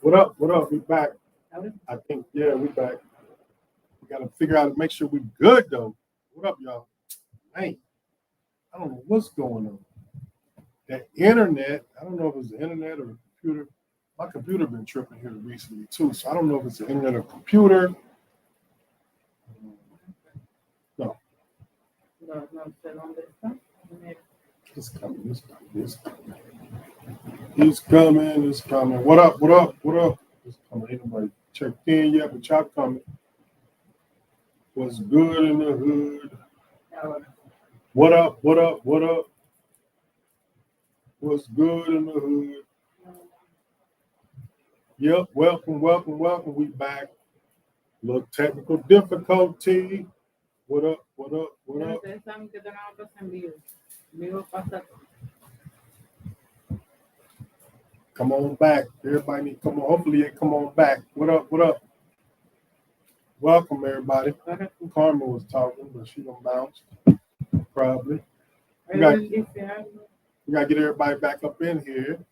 What up? What up? We back. I think, yeah, we back. We got to figure out and make sure we good, though. What up, y'all? Man, I don't know what's going on. That internet, I don't know if it's the internet or the computer. My computer been tripping here recently, too, so I don't know if it's the internet or computer. No. It's coming, it's coming, it's coming. It's coming, it's coming. What up, what up, what up? It's coming. Ain't nobody checked in yet, but y'all coming. What's good in the hood? What up, what up, what up? What's good in the hood? Yep, welcome, welcome, welcome. We back. Little technical difficulty. What up, what up, what up? Come on back. Everybody need to come on. Hopefully they come on back. What up, what up? Welcome, everybody. Karma was talking, but she gonna bounce. Probably. We gotta get everybody back up in here.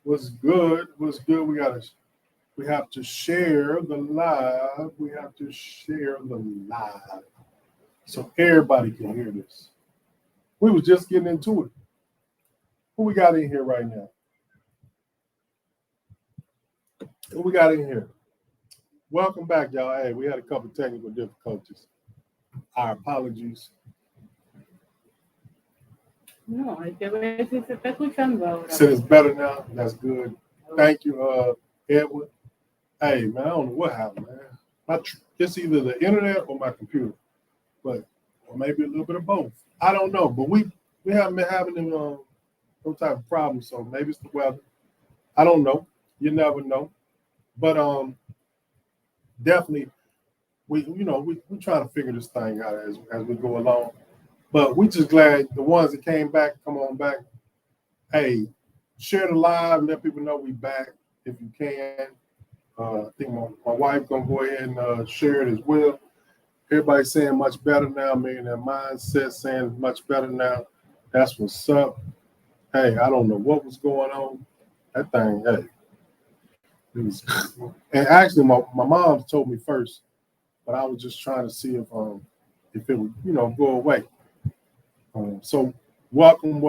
What's good? What's good? We have to share the live. We have to share the live so everybody can hear this. We was just getting into it. Who we got in here right now? Who we got in here? Welcome back, y'all. Hey, we had a couple technical difficulties. Our apologies. No, hay que ver si se está escuchando ahora. So it's better now. That's good. Thank you, Edward. Hey, man, I don't know what happened, man. It's either the internet or my computer, or maybe a little bit of both. I don't know, but we haven't been having some type of problem. So maybe it's the weather. I don't know. You never know. But definitely, we trying to figure this thing out as we go along. But we just glad the ones that came back, come on back. Hey, share the live, let people know we back if you can. I think my wife gonna go ahead and share it as well. Everybody's saying much better now, making their mindset saying much better now. That's what's up. Hey, I don't know what was going on. That thing, hey. It was, and actually my mom told me first, but I was just trying to see if it would, go away. So welcome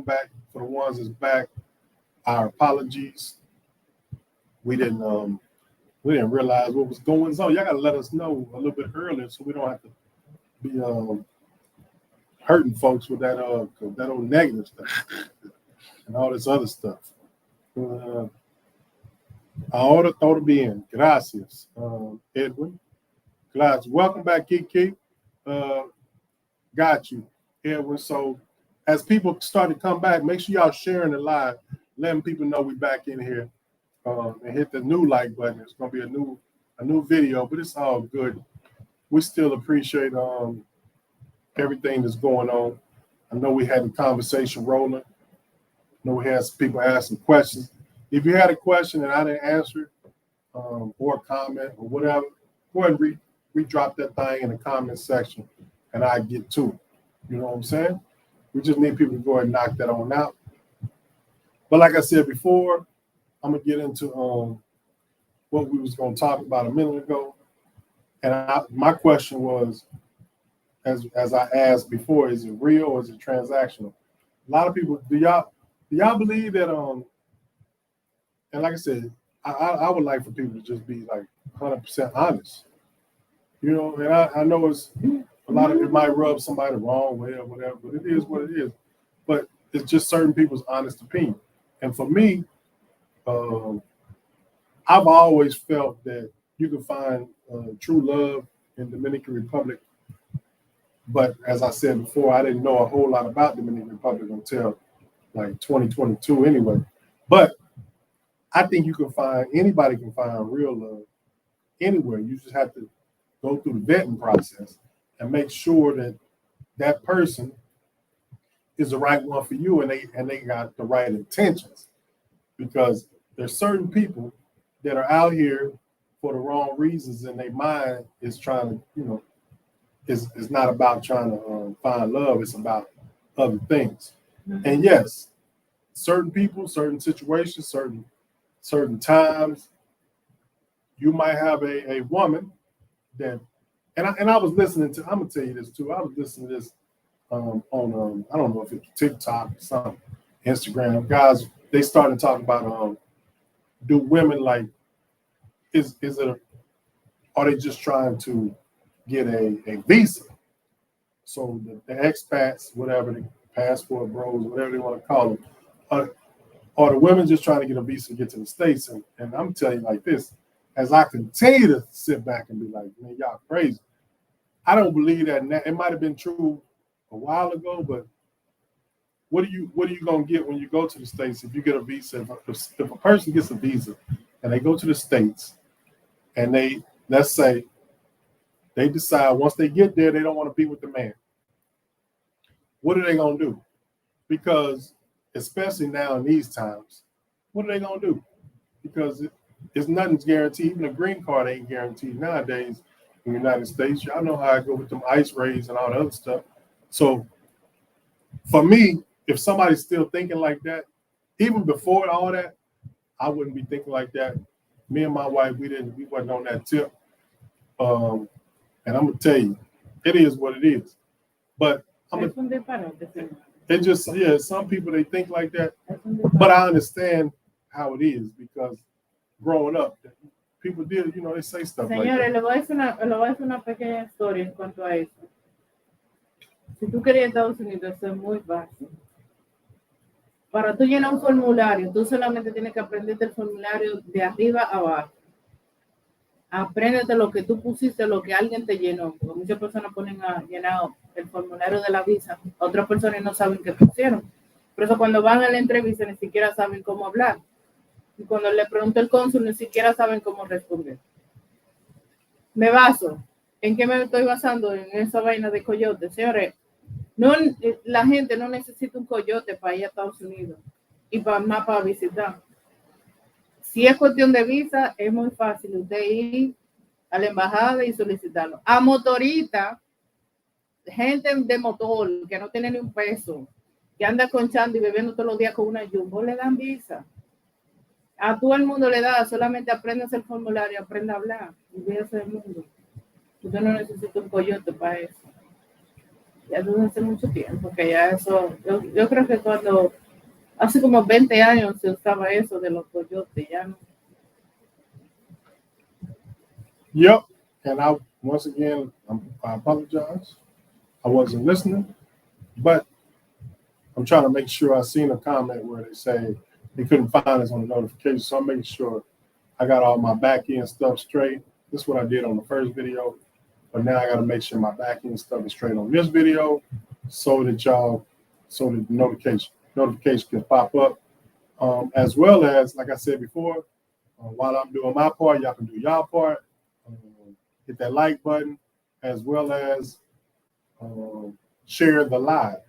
back. For the ones that's back, our apologies. We didn't realize what was going on. Y'all gotta let us know a little bit earlier so we don't have to be hurting folks with that old negative stuff and all this other stuff. Ahora todo bien. Gracias, Edwin. Gracias. Welcome back, Kiki. Got you, Edwin. So as people start to come back, make sure y'all sharing the live, letting people know we back in here. And hit the new like button. It's gonna be a new video, but it's all good. We still appreciate everything that's going on. I know we had a conversation rolling. I know we had some people ask some questions. If you had a question and I didn't answer it, or a comment or whatever, go ahead and re-drop that thing in the comment section and I get to it. You know what I'm saying? We just need people to go ahead and knock that on out. But like I said before, I'm gonna get into what we was gonna talk about a minute ago. And my question was, as I asked before, is it real or is it transactional? A lot of people, do y'all believe that and like I said, I would like for people to just be like 100% honest. And I know it's a lot of it might rub somebody the wrong way or whatever, but it is what it is. But it's just certain people's honest opinion. And for me, I've always felt that you can find true love in Dominican Republic. But as I said before, I didn't know a whole lot about Dominican Republic until like 2022 anyway. But I think anybody can find real love anywhere. You just have to go through the vetting process and make sure that that person is the right one for you and they got the right intentions. Because there's certain people that are out here for the wrong reasons and their mind is trying to, it's not about trying to find love. It's about other things. Mm-hmm. And yes, certain people, certain situations, certain certain times. You might have a woman that, and I was listening to, I'm gonna tell you this too. I was listening to this on I don't know if it's TikTok or something, Instagram. Guys, they started talking about do women like is it are they just trying to get a visa? So the expats, whatever, the passport bros, whatever they want to call them, or the women just trying to get a visa to get to the States. And I'm telling you like this, as I continue to sit back and be like, man, y'all crazy. I don't believe that. It might have been true a while ago, but what are you gonna get when you go to the States if you get a visa? If a person gets a visa and they go to the States and let's say they decide once they get there they don't want to be with the man, what are they gonna do? Because especially now in these times, what are they gonna do? Because it's nothing's guaranteed. Even a green card ain't guaranteed nowadays in the United States. Y'all know how I go with them ICE raids and all the other stuff. So for me, if somebody's still thinking like that, even before all that, I wouldn't be thinking like that. Me and my wife, we wasn't on that tip. And I'm gonna tell you, it is what it is. But it just, yeah, some people they think like that. But I understand how it is because growing up, people did, they say stuff like that. Señores, le voy a decir una pequeña historia en cuanto a eso. Si tú querías Estados Unidos, eso es muy fácil. Para tú llenar un formulario, tú solamente tienes que aprenderte el formulario de arriba a abajo. Apréndete lo que tú pusiste, lo que alguien te llenó. Porque muchas personas ponen a llenar el formulario de la visa. Otras personas no saben qué pusieron. Por eso cuando van a la entrevista ni siquiera saben cómo hablar. Y cuando le pregunto al cónsul ni siquiera saben cómo responder. Me baso. ¿En qué me estoy basando? En esa vaina de coyote. Señores, no, la gente no necesita un coyote para ir a Estados Unidos y más para visitar. Si es cuestión de visa, es muy fácil usted ir a la embajada y solicitarlo. A motorista, gente de motor que no tiene ni un peso, que anda conchando y bebiendo todos los días con una jumbo, le dan visa. A todo el mundo le da, solamente aprende a hacer el formulario, aprende a hablar y véase el mundo. Usted no necesita un coyote para eso. Ya desde hace mucho tiempo, que ya eso, yo creo que cuando hace como 20 años se usaba eso de los coyotes, ya no. Yep, and once again, I apologize. I wasn't listening, but I'm trying to make sure I seen a comment where they say they couldn't find us on the notification, so I'm making sure I got all my back end stuff straight. This is what I did on the first video, but now I got to make sure my back end stuff is straight on this video so that the notification can pop up, as well as, like I said before, while I'm doing my part, y'all can do y'all part. Hit that like button, as well as share the live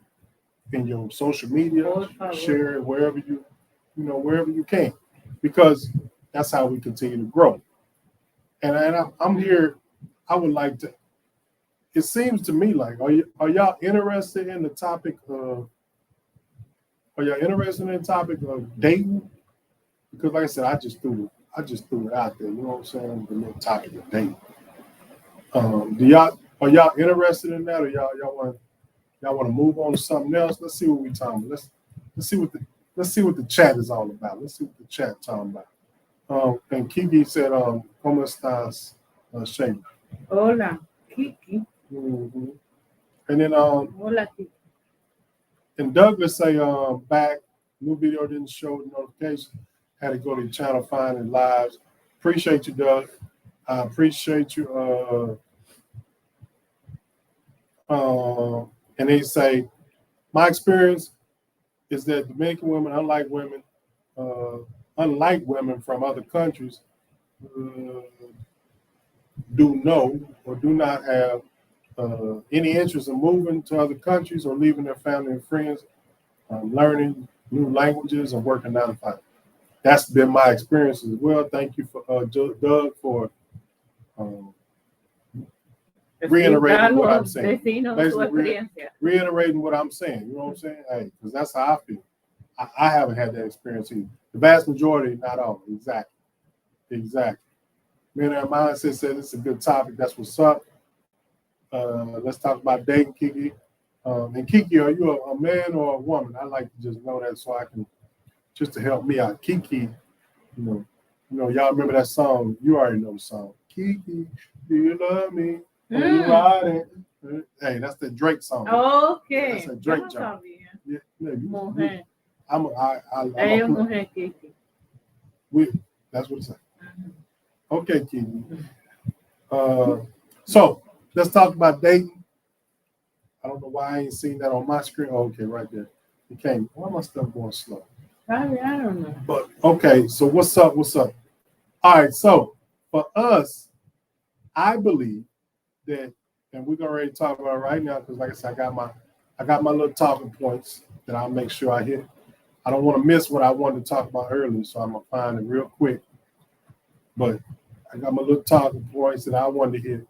in your social media. Share it wherever wherever you can, because that's how we continue to grow. And I'm here. I would like to. It seems to me like are y'all interested in the topic of? Are y'all interested in the topic of dating? Because like I said, I just threw it out there. You know what I'm saying? The little topic of dating. Are y'all interested in that, or y'all want to move on to something else? Let's see what we talking about. Let's see what the chat is all about. Let's see what the chat talking about. And Kiki said, "¿Cómo estás, Sheila?" Hola, Kiki. Mm-hmm. And then Hola, Kiki. And Douglas say, back, new video didn't show the notification. Had to go to the channel, find it lives. Appreciate you, Doug. I appreciate you. And they say, my experience is that Dominican women, unlike women from other countries, do not have any interest in moving to other countries or leaving their family and friends, learning new languages and working 9 to 5. That's been my experience as well. Thank you for Doug for reiterating what I'm saying. Reiterating what I'm saying. You know what I'm saying? Hey, because that's how I feel. I haven't had that experience either. The vast majority, not all. Exactly. Man, our mindset said it's a good topic. That's what's up. Let's talk about dating, Kiki. And Kiki, are you a man or a woman? I like to just know that so I can, just to help me out. Kiki, y'all remember that song? You already know the song. Kiki, do you love me? Are you riding? Hey, that's the Drake song. Okay. That's a Drake song. Yeah, Mujer. Ella es mujer, Kiki. That's what it says. Okay, Kiki. So let's talk about dating. I don't know why I ain't seen that on my screen. Oh, okay, right there. It came. Why am I still going slow? I don't know. But okay, so what's up? All right, so for us, I believe that, and we're gonna already talk about it right now because, like I said, I got my little talking points that I'll make sure I hit. I don't want to miss what I wanted to talk about earlier, so I'm gonna find it real quick. But I got my little talking points that I wanted to hit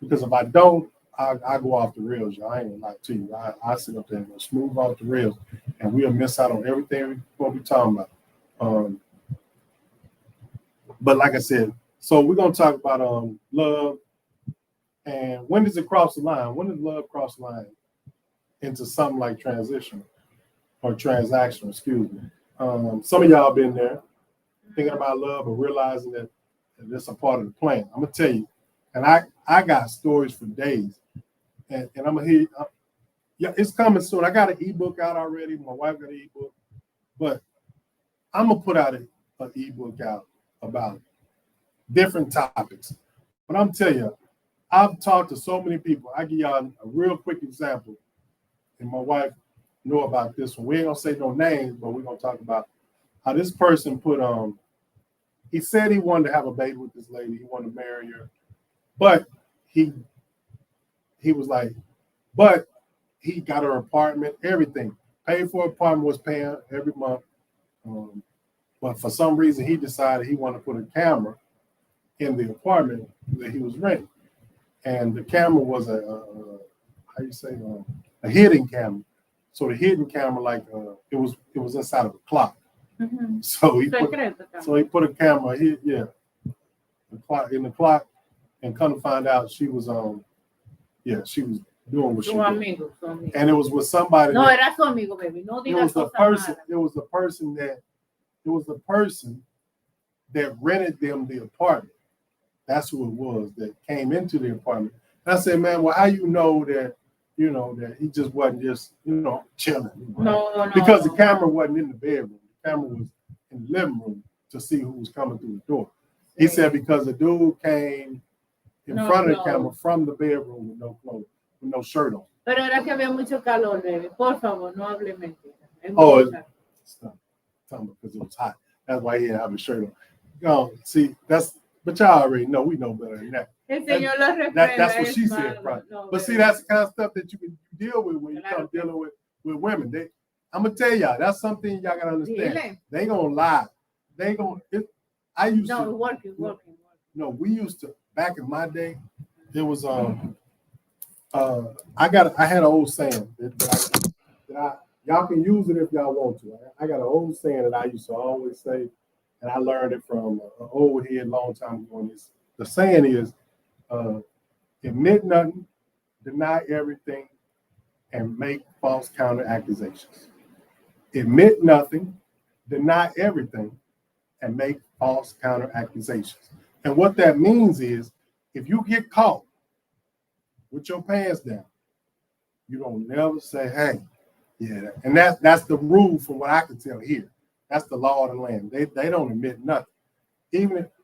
because if I don't, I go off the rails, y'all. I ain't gonna lie to you. I sit up there and go smooth off the rails, and we'll miss out on everything we're gonna be talking about. But like I said, so we're gonna talk about love and when does it cross the line? When does love cross the line into something like transition or transactional? Excuse me. Some of y'all been there thinking about love or realizing that it's a part of the plan. I'm gonna tell you, and I got stories for days. And I'm gonna hear, yeah, it's coming soon. I got an ebook out already. My wife got an ebook, but I'm gonna put out an ebook out about different topics. But I'm telling you, I've talked to so many people. I give y'all a real quick example, and my wife know about this one. We ain't gonna say no names, but we're gonna talk about how this person put he said he wanted to have a baby with this lady. He wanted to marry her, but he was like, but he got her apartment, everything. Paid for apartment, was paying every month. But for some reason, he decided he wanted to put a camera in the apartment that he was renting. And the camera was a hidden camera. So the hidden camera, it was inside of a clock. Mm-hmm. So he put a camera in the clock, and come to find out she was she was doing what she did. And it was with somebody. No, era su amigo, baby. No digas cosas malas. It was the person that rented them the apartment. That's who it was that came into the apartment. And I said, man, well, how you know that that he just wasn't just chilling? No. Because the camera wasn't in the bedroom. The camera was in the living room to see who was coming through the door. He said because the dude came in front of the camera from the bedroom with no clothes, with no shirt on. Pero era que había mucho calor, baby. Por favor, no hable mentira. Stop. Because it was hot. That's why he didn't have a shirt on. See, but y'all already know. We know better than that. That's what she said, probably. No, but see, that's the kind of stuff that you can deal with when you come dealing with women. I'm gonna tell y'all, that's something y'all gotta understand. They gonna lie. Working. No, we used to. Back in my day, it was I had an old saying that y'all can use it if y'all want to. I got an old saying that I used to always say, and I learned it from an old head long time ago. The saying is, admit nothing, deny everything, and make false counter accusations. Admit nothing, deny everything, and make false counter accusations. And what that means is, if you get caught with your pants down, you don't never say, hey, yeah. And that's the rule from what I can tell here. That's the law of the land. They don't admit nothing.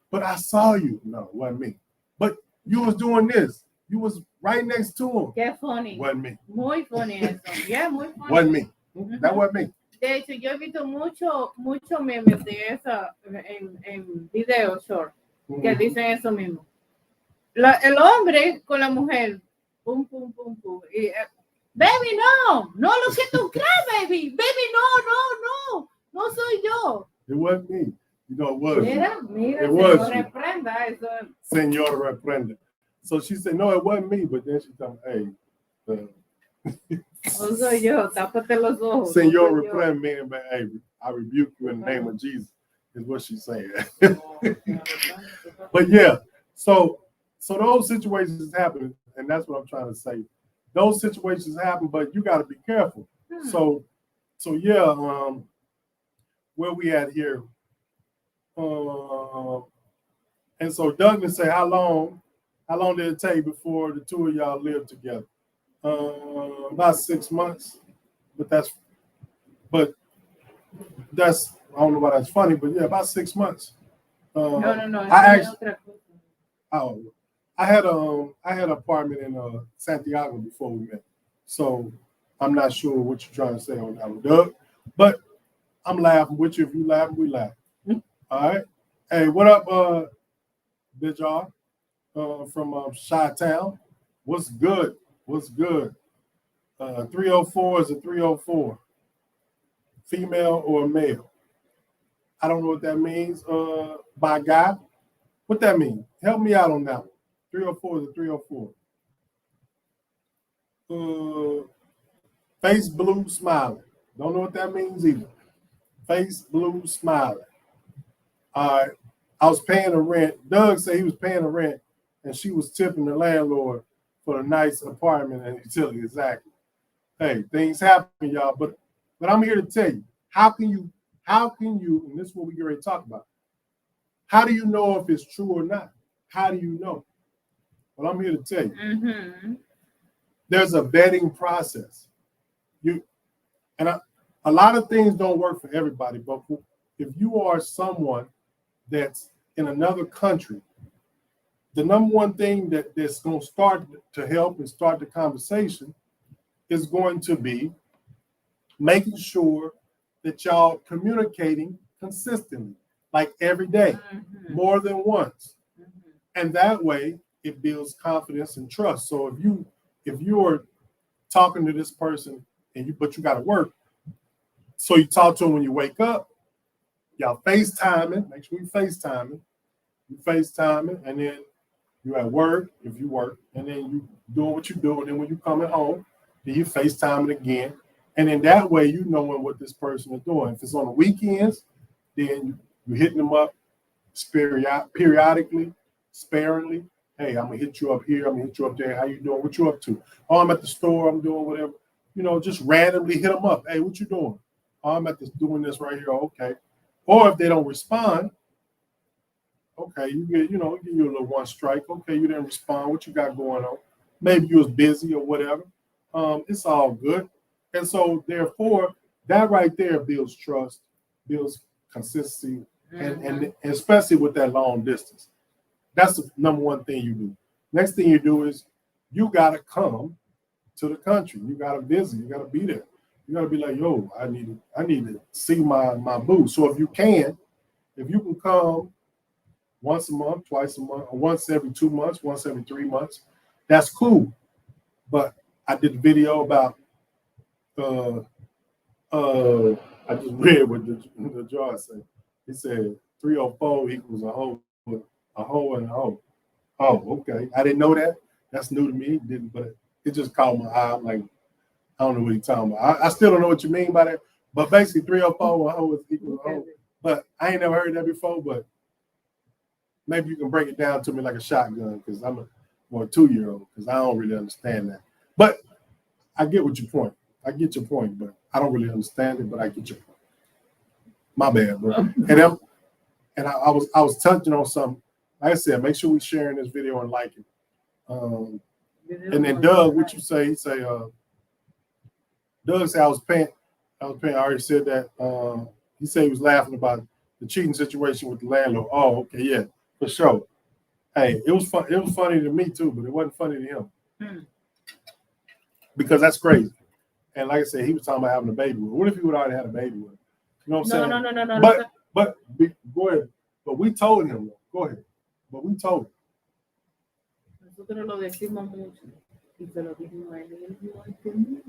But I saw you. No, it wasn't me. But you was doing this. You was right next to him. Qué funny. Wasn't me. Muy funny eso. Yeah, muy funny. Wasn't me. Mm-hmm. That wasn't me. De hecho, yo he visto mucho memes de eso en video short, que dicen eso mismo. El hombre con la mujer, pum, pum, pum, pum. Y, baby, no lo que tú crees, baby, no soy yo. It wasn't me. It was. Mira, it was. Reprenda eso. Señor reprenda. So she said, no, it wasn't me. But then she told me, hey, No soy yo, tápate los ojos. Senor no soy yo. reply, man, but hey, I rebuke you in the name of Jesus, is what she's saying. But yeah, so those situations happen, and that's what I'm trying to say. Those situations happen, but you got to be careful. So yeah, where we at here? And so Douglas say, how long did it take before the two of y'all lived together? About 6 months, but that's I don't know why that's funny, but yeah, about 6 months. No. I had an apartment in Santiago before we met, so I'm not sure what you're trying to say on that one, Doug. But I'm laughing with you. If you laugh, we laugh. All right. Hey, what up, Big R from Chi-Town? What's good? 304 is a 304. Female or male? I don't know what that means. By guy? What that mean? Help me out on that one. 304 is a 304. Face blue smiling. Don't know what that means either. Face blue smiling. All right. I was paying the rent. Doug said he was paying the rent and she was tipping the landlord for a nice apartment and utility. Exactly. Hey, things happen, y'all. But I'm here to tell you, how can you, and this is what we get ready to talk about. How do you know if it's true or not? How do you know? Well, I'm here to tell you. There's a vetting process. A lot of things don't work for everybody, but if you are someone that's in another country, the number one thing that's going to start to help and start the conversation is going to be making sure that y'all communicating consistently, like every day, more than once. And that way it builds confidence and trust. So if you're talking to this person but you got to work, so you talk to them when you wake up, y'all FaceTiming, make sure you FaceTiming. You FaceTiming, and then you at work, if you work, and then you doing what you do, and then when you coming home, then you FaceTiming again. And then that way you knowing what this person is doing. If it's on the weekends, then you're hitting them up periodically, sparingly. Hey, I'm gonna hit you up here, I'm gonna hit you up there. How you doing? What you up to? Oh, I'm at the store, I'm doing whatever. Just randomly hit them up. Hey, what you doing? Oh, I'm at this doing this right here. Okay. Or if they don't respond, okay, you get, give you a little one strike. Okay, you didn't respond. What you got going on? Maybe you was busy or whatever. It's all good. And so therefore, that right there builds trust, builds consistency, and especially with that long distance. That's the number one thing you do. Next thing you do is you gotta come to the country. You gotta visit. You gotta be there. You gotta be like, yo, I need to see my boo. So if you can come once a month, twice a month, or once every 2 months, once every 3 months, that's cool. But I did a video about I just read what the jar said. He said 304 equals a hoe and a hoe. Oh, okay. I didn't know that. That's new to me. But it just caught my eye. I'm like, I don't know what he's talking about. I still don't know what you mean by that. But basically 304 a hoe is equal to a hoe. But I ain't never heard that before, but maybe you can break it down to me like a shotgun, because I'm a 2-year-old, because I don't really understand that. But I get what your point. I get your point, but I don't really understand it, but I get your point. My bad, bro. And I was touching on something. Like I said, make sure we sharing this video and like it. And then Doug, what you say? He say, Doug said I was paying. I already said that. He said he was laughing about the cheating situation with the landlord. Oh, okay, yeah, for sure. Hey, it was fun. It was funny to me too, but it wasn't funny to him because that's crazy. And like I said, he was talking about having a baby with her. What if he would already had a baby with her? You know what I'm saying? No. But go ahead. But we told him. Go ahead. But we told him. Nosotros lo decimos mucho y se lo dijimos a él y él no entendió.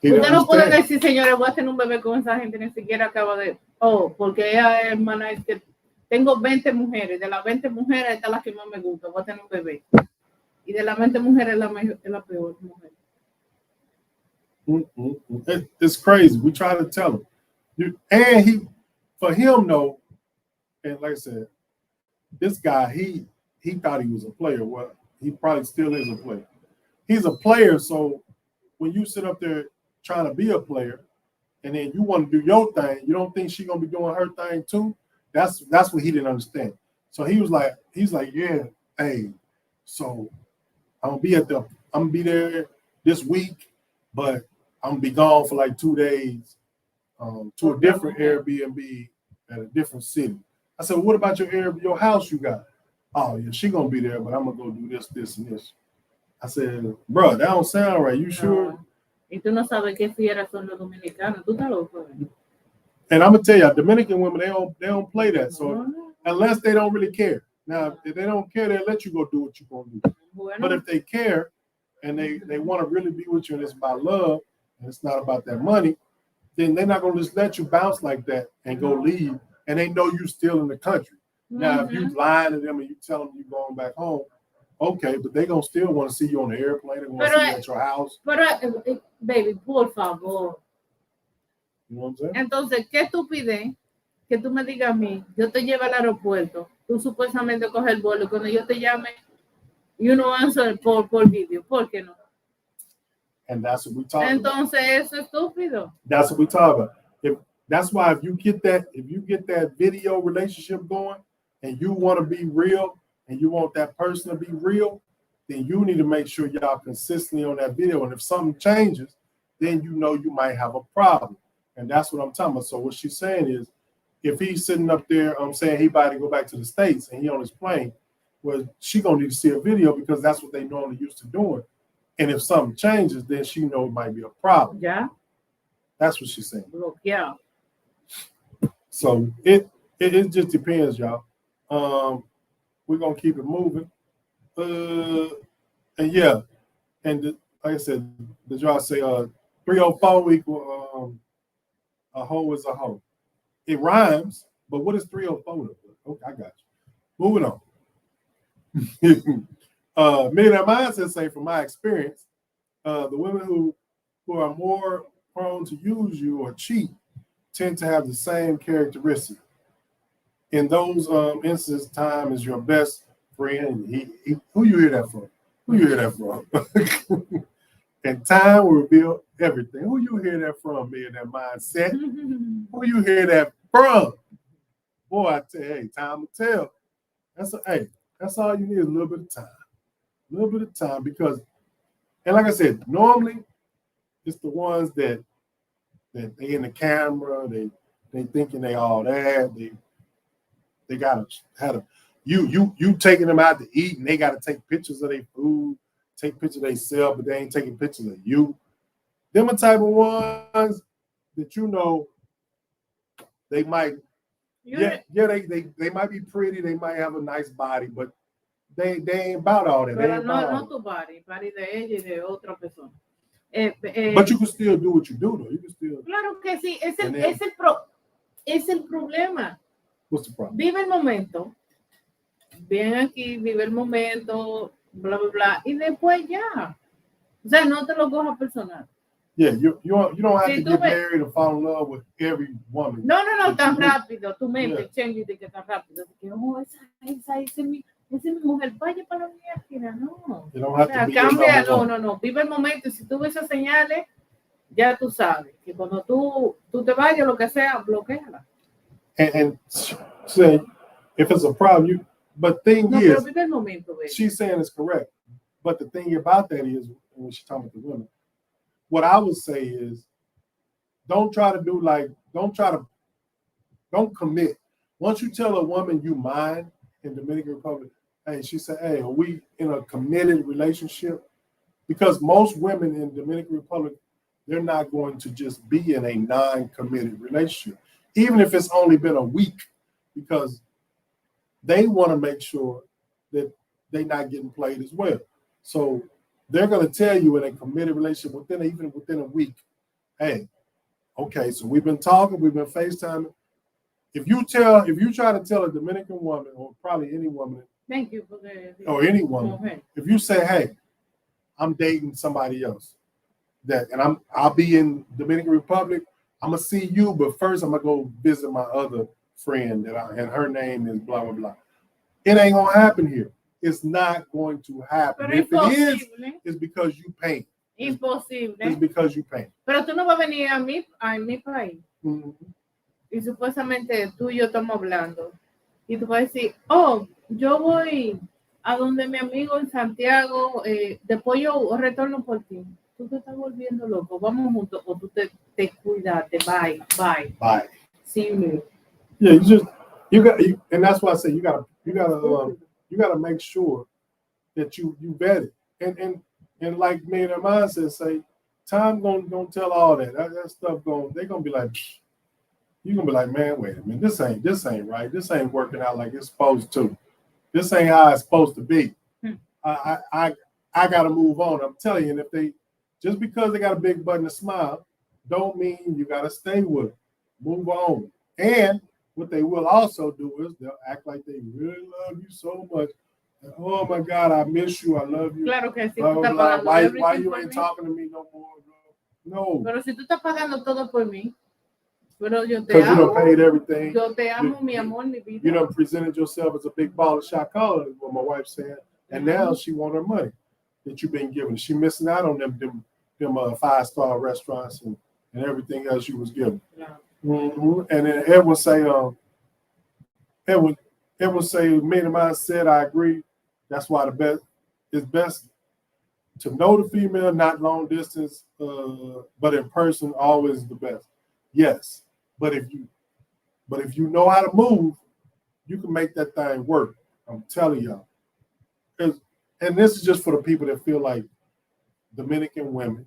Usted no puede decir, señores, voy a tener un bebé con esa gente, ni siquiera acaba de... porque ella es hermana, es que tengo 20 mujeres, de las 20 mujeres, esta es la que más me gusta, voy a tener un bebé. Y de las 20 mujeres es la peor mujer. It's crazy. We try to tell him. For him though, and like I said, this guy, he thought he was a player. Well, he probably still is a player. He's a player, so when you sit up there trying to be a player, and then you want to do your thing, you don't think she's gonna be doing her thing too? That's what he didn't understand. So he's like, yeah, hey, so I'm gonna be there this week, but I'm gonna be gone for like 2 days to a different Airbnb at a different city. I said, well, what about your house you got? Oh yeah, she gonna be there, but I'm gonna go do this, and this. I said, bro, that don't sound right. You sure? Y tú no sabes qué fieras son los dominicanos. Tú estás loco. And I'm gonna tell you, Dominican women, they don't play that. So unless they don't really care. Now, if they don't care, they'll let you go do what you're gonna do. But if they care and they want to really be with you and it's about love and it's not about that money, then they're not gonna just let you bounce like that and go leave and they know you're still in the country. Now, if you lying to them and you tell them you're going back home, okay, but they gonna still want to see you on the airplane. They want to see you at your house. Pero, baby, por favor. You know what I'm saying? Entonces, ¿qué estupidez que tú me digas a mí, yo te llevo al aeropuerto, tú supuestamente coges el vuelo y cuando yo te llame, you no answer por video? ¿Por qué no? And that's what we talk about. Entonces, eso es estúpido. That's what we talk about. That's why if you get that video relationship going and you want to be real and you want that person to be real, then you need to make sure y'all consistently on that video. And if something changes, then you know you might have a problem. And that's what I'm talking about. So what she's saying is, if he's sitting up there, saying he about to go back to the States and he on his plane, well, she gonna need to see a video because that's what they normally used to doing. And if something changes, then she know it might be a problem. Yeah. That's what she's saying. Look, yeah. So it just depends, y'all. We're gonna keep it moving. And yeah, and like I said, did y'all say 304 equal a hoe is a hoe? It rhymes, but what is 304? Okay, I got you. Moving on. Millionaire Mindset say, from my experience, the women who are more prone to use you or cheat tend to have the same characteristic. In those instances, time is your best friend. Who you hear that from? Who you hear that from? And time will reveal everything. Who you hear that from, Millionaire Mindset? Who you hear that from? Boy, I tell you, hey, time will tell. That's all you need is a little bit of time. A little bit of time because, and like I said, normally it's the ones that they in the camera, they thinking they all that, they gotta have you taking them out to eat and they gotta take pictures of their food, take pictures of themselves, but they ain't taking pictures of you. Them are type of ones that you know they might they might be pretty, they might have a nice body, but they ain't about all that. Pero no tu body de ella y de otra persona. But you can still do what you do, though. You can still. Claro que sí, es el problema. What's the problem? Vive el momento. Ven aquí, vive el momento, bla, bla, bla, y después ya. O sea, no te lo cojas personal. Yeah, you don't have to get married or fall in love with every woman. No, tan rápido. Tu mente change de que tan rápido. Que, esa es mi mujer, vaya para la mierda. No. You don't have to be cambia, no. Vive el momento y si tú ves esas señales, ya tú sabes que cuando tú te vayas, lo que sea, bloqueala. And say, if it's a problem, but thing is, pero vive el momento, she's saying it's correct. But the thing about that is, when she's talking about the women, what I would say is, don't commit. Once you tell a woman you mine in Dominican Republic, hey, she said, hey, are we in a committed relationship? Because most women in Dominican Republic, they're not going to just be in a non-committed relationship, even if it's only been a week, because they want to make sure that they're not getting played as well. So they're going to tell you in a committed relationship within a week, hey, okay, so we've been talking, we've been FaceTiming. If you try to tell a Dominican woman, or probably any woman, thank you for that, or any woman, if you say, hey, I'm dating somebody else, that, and I'll be in Dominican Republic. I'm gonna see you, but first I'm gonna go visit my other friend and her name is blah blah blah. It ain't gonna happen here. It's not going to happen. Pero If it is, it's because you pay. Imposible. It's because you pay. Pero tú no vas a venir a mi país. Mm-hmm. Y supuestamente tú y yo estamos hablando. Y tú vas a decir, oh, yo voy a donde mi amigo en Santiago, después yo retorno por ti. Tú te estás volviendo loco, vamos juntos, o tú te cuidaste, bye. See you later. Yeah, you got, and that's why I say you gotta make sure that you vet it. And like me and mine say, time gonna tell all that. That stuff they're gonna be like, you're gonna be like, man, wait a minute, this ain't right. This ain't working out like it's supposed to. This ain't how it's supposed to be. I gotta move on. I'm telling you, and if they just because they got a big button to smile, don't mean you gotta stay with it. Move on. And what they will also do is they'll act like they really love you so much. And, oh my God, I miss you. I love you. Claro que sí. Why you ain't talking to me no more? No. Pero si tú estás pagando todo por mí, pero yo te Because you amo. done paid everything. Yo te amo, mi amor, mi vida. You done presented yourself as a big ball of shot caller, is what my wife said. And now she want her money that you've been giving. She missing out on them 5-star restaurants and everything else you was giving. Yeah. Mm-hmm. And then Edwin say, me and mine said, I agree. That's why it's best to know the female, not long distance, but in person, always the best. Yes, but if you know how to move, you can make that thing work. I'm telling y'all. And this is just for the people that feel like Dominican women,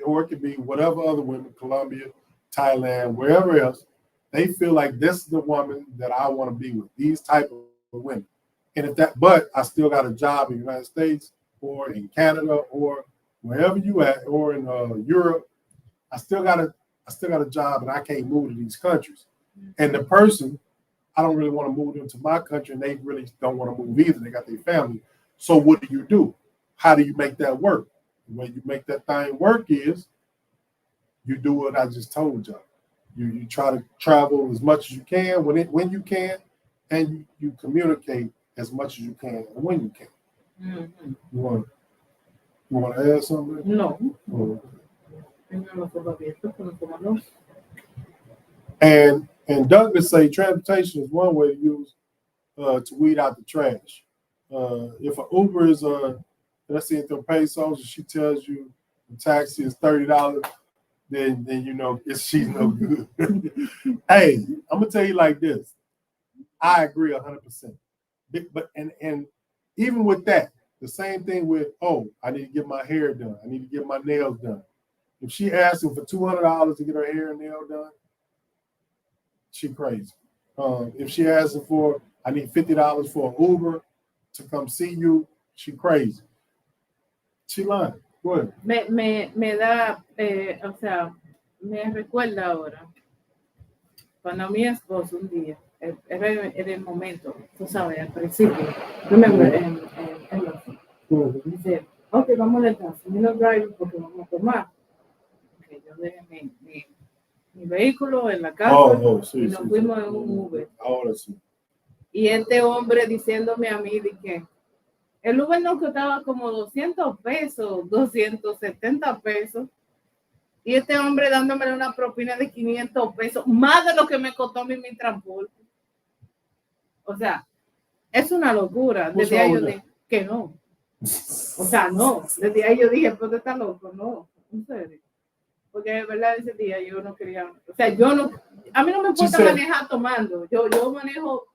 or it could be whatever other women, Colombia, Thailand, wherever else, they feel like this is the woman that I want to be with, these type of women. And but I still got a job in the United States or in Canada or wherever you at, or in Europe, I still got a job and I can't move to these countries. And the person, I don't really want to move them to my country, and they really don't want to move either. They got their family. So what do? How do you make that work? The way you make that thing work is you do what I just told y'all. You try to travel as much as you can when you can, and you communicate as much as you can and when you can. Mm-hmm. You want to add something? No. Oh. And Douglas say transportation is one way to use to weed out the trash. If an Uber is let's say if pesos and she tells you the taxi is $30, then you know she's no good. Hey, I'm gonna tell you like this. I agree 100%. But and even with that, the same thing with I need to get my hair done. I need to get my nails done. If she asking for $200 to get her hair and nail done, she crazy. If she asking for, I need $50 for an Uber to come see you, she crazy. She lying. Go ahead. Me da, o sea, me recuerda ahora cuando mi esposo un día, era el momento, tú sabes, al principio, remember, dice, ok, vamos a la casa, no drive porque vamos a tomar. Okay, yo dejé mi vehículo en la casa y nos fuimos en un Uber. Ahora sí. Y este hombre diciéndome a mí de que el Uber nos costaba como 200 pesos, 270 pesos. Y este hombre dándome una propina de 500 pesos, más de lo que me costó a mí mi transporte. O sea, es una locura. Desde ahí yo dije que no. O sea, no. Desde ahí yo dije, pues está loco, no. En serio. Porque de verdad ese día yo no quería, o sea, a mí no me importa manejar tomando, yo manejo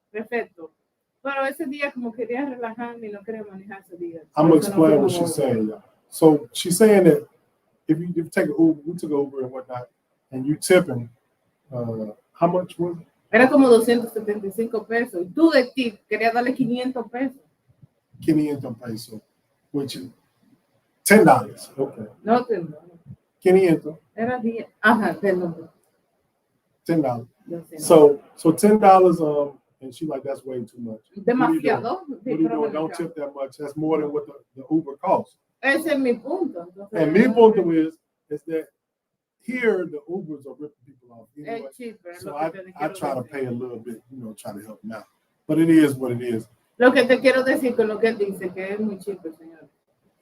perfecto, pero ese día como quería relajarme y no quería manejar ese día. I'm gonna explain what she's saying, y'all. So she's saying that if you take an Uber, we took an Uber and whatnot, and you tipping, how much was it? Era como 275 pesos, y tú de ti querías darle 500 pesos. 500 pesos, which is $10, okay. No, $10. 500. Era 10. Ajá, $10. $10. So $10, and she like, that's way too much. Demasiado. What are you doing? Don't tip that much. That's more than what the Uber costs. Ese es mi punto. Entonces, And mi punto is that here the Ubers are ripping people off anyway. es cheaper. So Lo I que te try quiero to decir. pay a little bit, try to help them out. But it is what it is. Lo que te quiero decir con lo que él dice, que es muy cheaper, señor.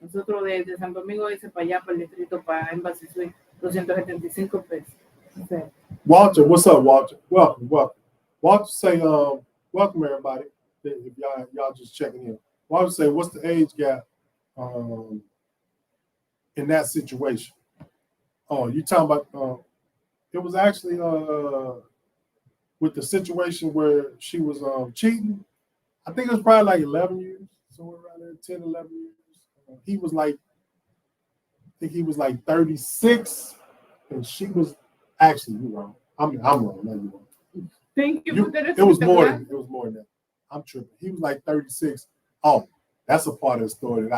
Nosotros de San Domingo ese para allá, para el distrito, para Embassy Suite, 275 pesos. O sea, Walter, what's up, Walter? Welcome. Walter say, welcome everybody. If y'all just checking in. Walter say, what's the age gap in that situation? Oh, you talking about it was actually with the situation where she was cheating. I think it was probably like 11 years, somewhere around there, 10, 11 years. He was like, I think he was like 36, and she was actually, you're wrong. I'm wrong. No, you're wrong. thank you. It was more than that. I'm tripping. He was like 36. Oh, that's a part of the story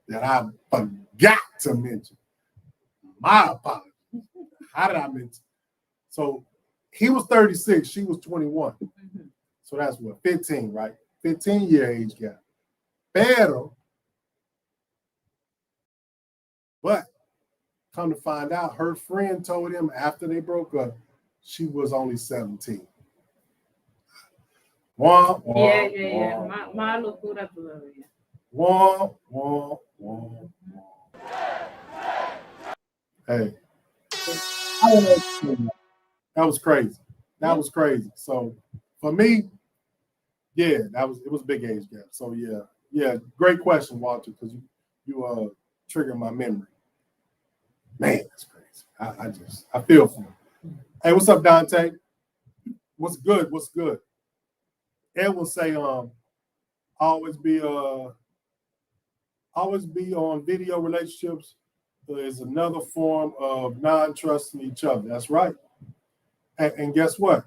that I forgot to mention. My apologies. How did I mention? So he was 36, she was 21. Mm-hmm. So that's what, 15, right? 15-year age gap. But come to find out, her friend told him after they broke up, she was only 17. Wah, wah, Yeah. wah, Más locura todavía. wah, wah, wah, wah. Hey. That was crazy. That was crazy. So for me, yeah, it was a big age gap. So yeah, great question, Walter, because you triggered my memory. Man, that's crazy. I feel for him. Hey, what's up, Dante? What's good? Ed will say, always be on video relationships is another form of non-trusting each other. That's right. And guess what?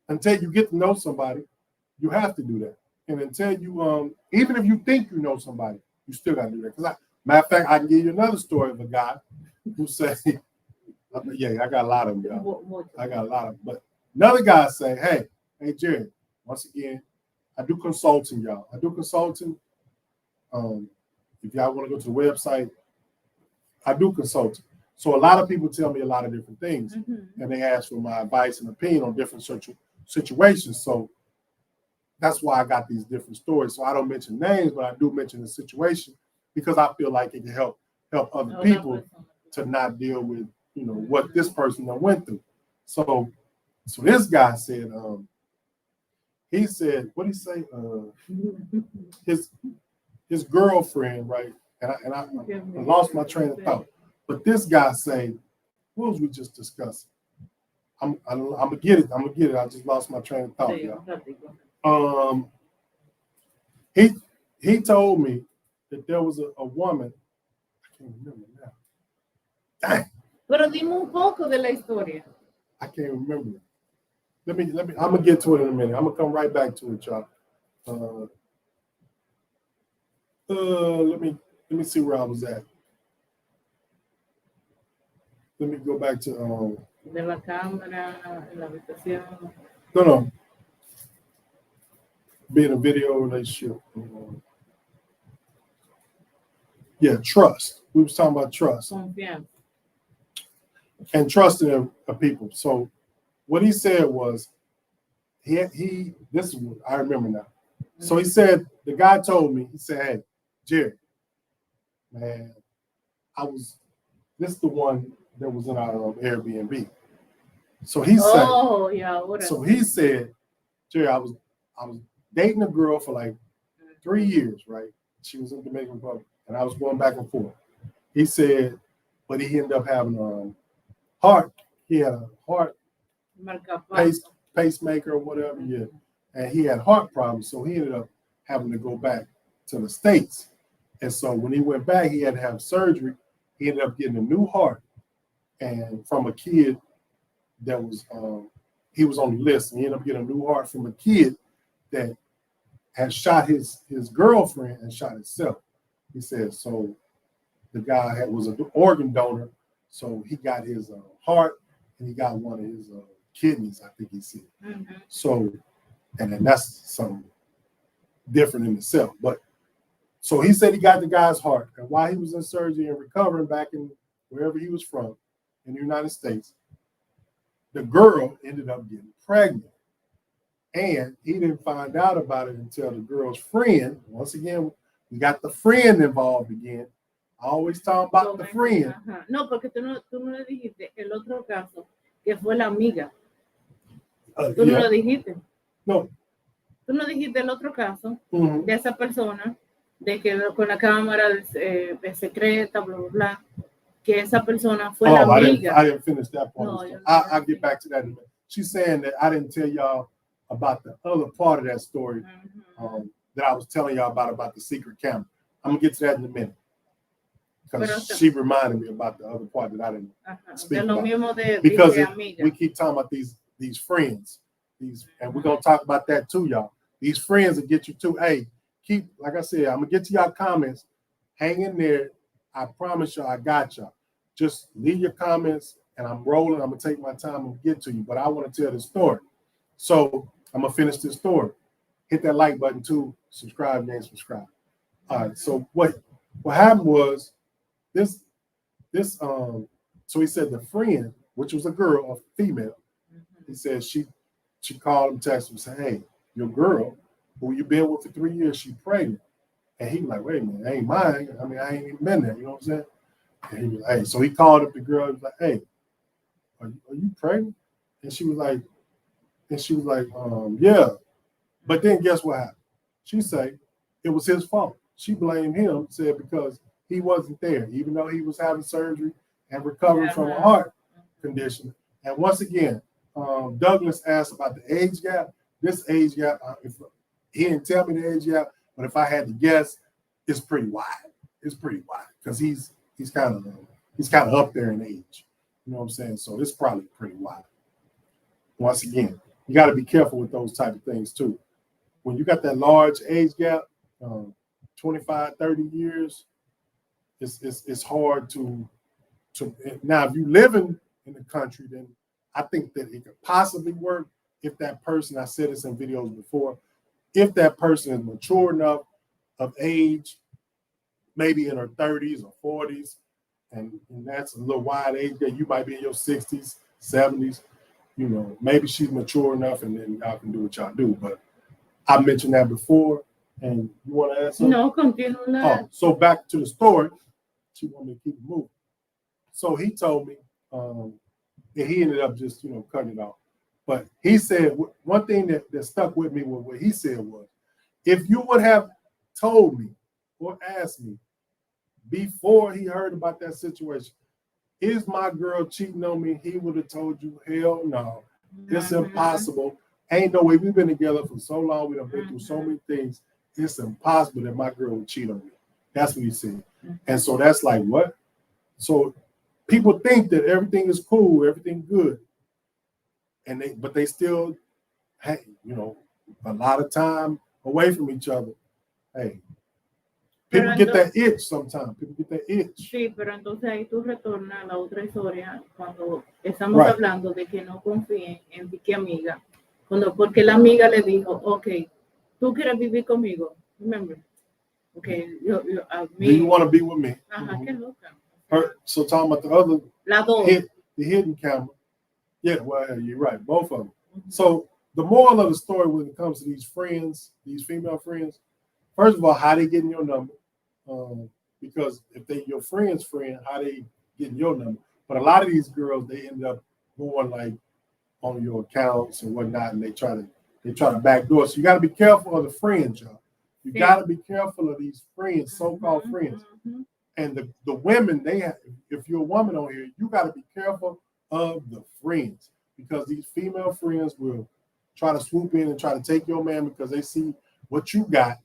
Until you get to know somebody, you have to do that. And until you, even if you think you know somebody, you still got to do that. Because matter of fact, I can give you another story of a guy who said, yeah, I got a lot of them, y'all. I got a lot of them. But another guy say, hey, Jerry, once again, I do consulting, y'all. I do consulting. If y'all want to go to the website, I do consulting. So a lot of people tell me a lot of different things, and they ask for my advice and opinion on different situations. So that's why I got these different stories. So I don't mention names, but I do mention the situation because I feel like it can help other people to not deal with, what this person went through. So this guy said, he said, what did he say? His girlfriend, right? And I lost my train of thought. But this guy say, what was we just discussing? I'm gonna get it. I just lost my train of thought, y'all. He told me that there was a woman. I can't remember now. Dang. Pero dime un poco de la historia. I can't remember. Let me. I'm gonna get to it in a minute. I'm gonna come right back to it, y'all. Let me see where I was at. Let me go back to De la cámara, en la habitación. No. Be in a video relationship. Yeah, trust. We was talking about trust. Confianza. And trusting people. So what he said was, this is what I remember now. So he said, the guy told me, he said, hey, Jerry, man, this is the one that was in our Airbnb. So he said, so he said, Jerry, I was dating a girl for like 3 years, right? She was in Dominican Republic, and I was going back and forth. He said, but he ended up having heart. He had a heart pacemaker or whatever, yeah. And he had heart problems, so he ended up having to go back to the States. And so when he went back, he had to have surgery. He ended up getting a new heart, and from a kid that was he was on the list. And he ended up getting a new heart from a kid that had shot his girlfriend and shot himself. He said so. The guy was an organ donor, so he got his heart and he got one of his kidneys, I think he said. So, and then that's something different in itself. But So he said he got the guy's heart. And while he was in surgery and recovering back in wherever he was from in the United States, the girl ended up getting pregnant. And he didn't find out about it until the girl's friend, once again, we got the friend involved again. I always talk about the friend. Ajá. No, porque tú no le dijiste el otro caso, que fue la amiga. Tú no lo dijiste. No. Tú no dijiste el otro caso de esa persona, de que con la cámara secreta, bla, bla, bla, que esa persona fue la amiga. I didn't finish that part. No, I'll get back to that in a minute. She's saying that I didn't tell y'all about the other part of that story that I was telling y'all about the secret camera. I'm going to get to that in a minute. Because she reminded me about the other part that I didn't speak about. Because we keep talking about these friends. And we're going to talk about that too, y'all. These friends will get you too. Hey, like I said, I'm going to get to y'all comments. Hang in there. I promise y'all I got y'all. Just leave your comments and I'm rolling. I'm going to take my time and get to you. But I want to tell the story. So I'm going to finish this story. Hit that like button too. Subscribe and subscribe. All right. So what happened was so he said the friend, which was a girl, a female, he said she called him, texted him, said, hey, your girl, who you been with for 3 years, she pregnant. And he was like, wait a minute, ain't mine. I mean, I ain't even been there, you know what I'm saying? And he was like, hey, so he called up the girl and was like, hey, are you pregnant? And she was like, yeah. But then guess what happened? She said it was his fault. She blamed him, said because he wasn't there, even though he was having surgery and recovering from a heart condition. And once again, Douglas asked about the age gap. This age gap, he didn't tell me the age gap, but if I had to guess, it's pretty wide. It's pretty wide because he's kind of up there in age. You know what I'm saying? So it's probably pretty wide. Once again, you got to be careful with those type of things too. When you got that large age gap, 25, 30 years, it's hard to now if you live in the country, then I think that it could possibly work if that person, I said this in videos before, if that person is mature enough of age, maybe in her 30s or 40s, and that's a little wide age that you might be in your 60s, 70s, you know, maybe she's mature enough and then y'all can do what y'all do. But I mentioned that before, and you want to add something? No, continue. Oh, so back to the story. She wanted me to keep it moving. So he told me, and he ended up just, cutting it off. But he said, one thing that stuck with me with what he said was, if you would have told me or asked me before he heard about that situation, is my girl cheating on me? He would have told you, hell no. It's impossible. Ain't no way. We've been together for so long. We've been through so many things. It's impossible that my girl would cheat on me. That's what he said. And so that's like, what? So people think that everything is cool, everything good. But they still, hey, a lot of time away from each other. Hey, people get that itch sometimes. People get that itch. Sí, pero entonces ahí tú retornas a la otra historia cuando estamos hablando de que no confíen en ti que amiga. Porque la amiga le dijo, okay, tú quieres vivir conmigo. Remember? Okay, do you want to be with me? Ajá, qué loca. So talking about the other, the hidden camera. Yeah, well, you're right, both of them. So the moral of the story when it comes to these friends, these female friends, first of all, how they getting your number? Because if they your friend's friend, how they getting your number? But a lot of these girls, they end up going like on your accounts and whatnot, and they try to backdoor. So you got to be careful of the friends, y'all. You got to be careful of these friends, so-called friends. And the women, if you're a woman on here, you got to be careful of the friends, because these female friends will try to swoop in and try to take your man because they see what you got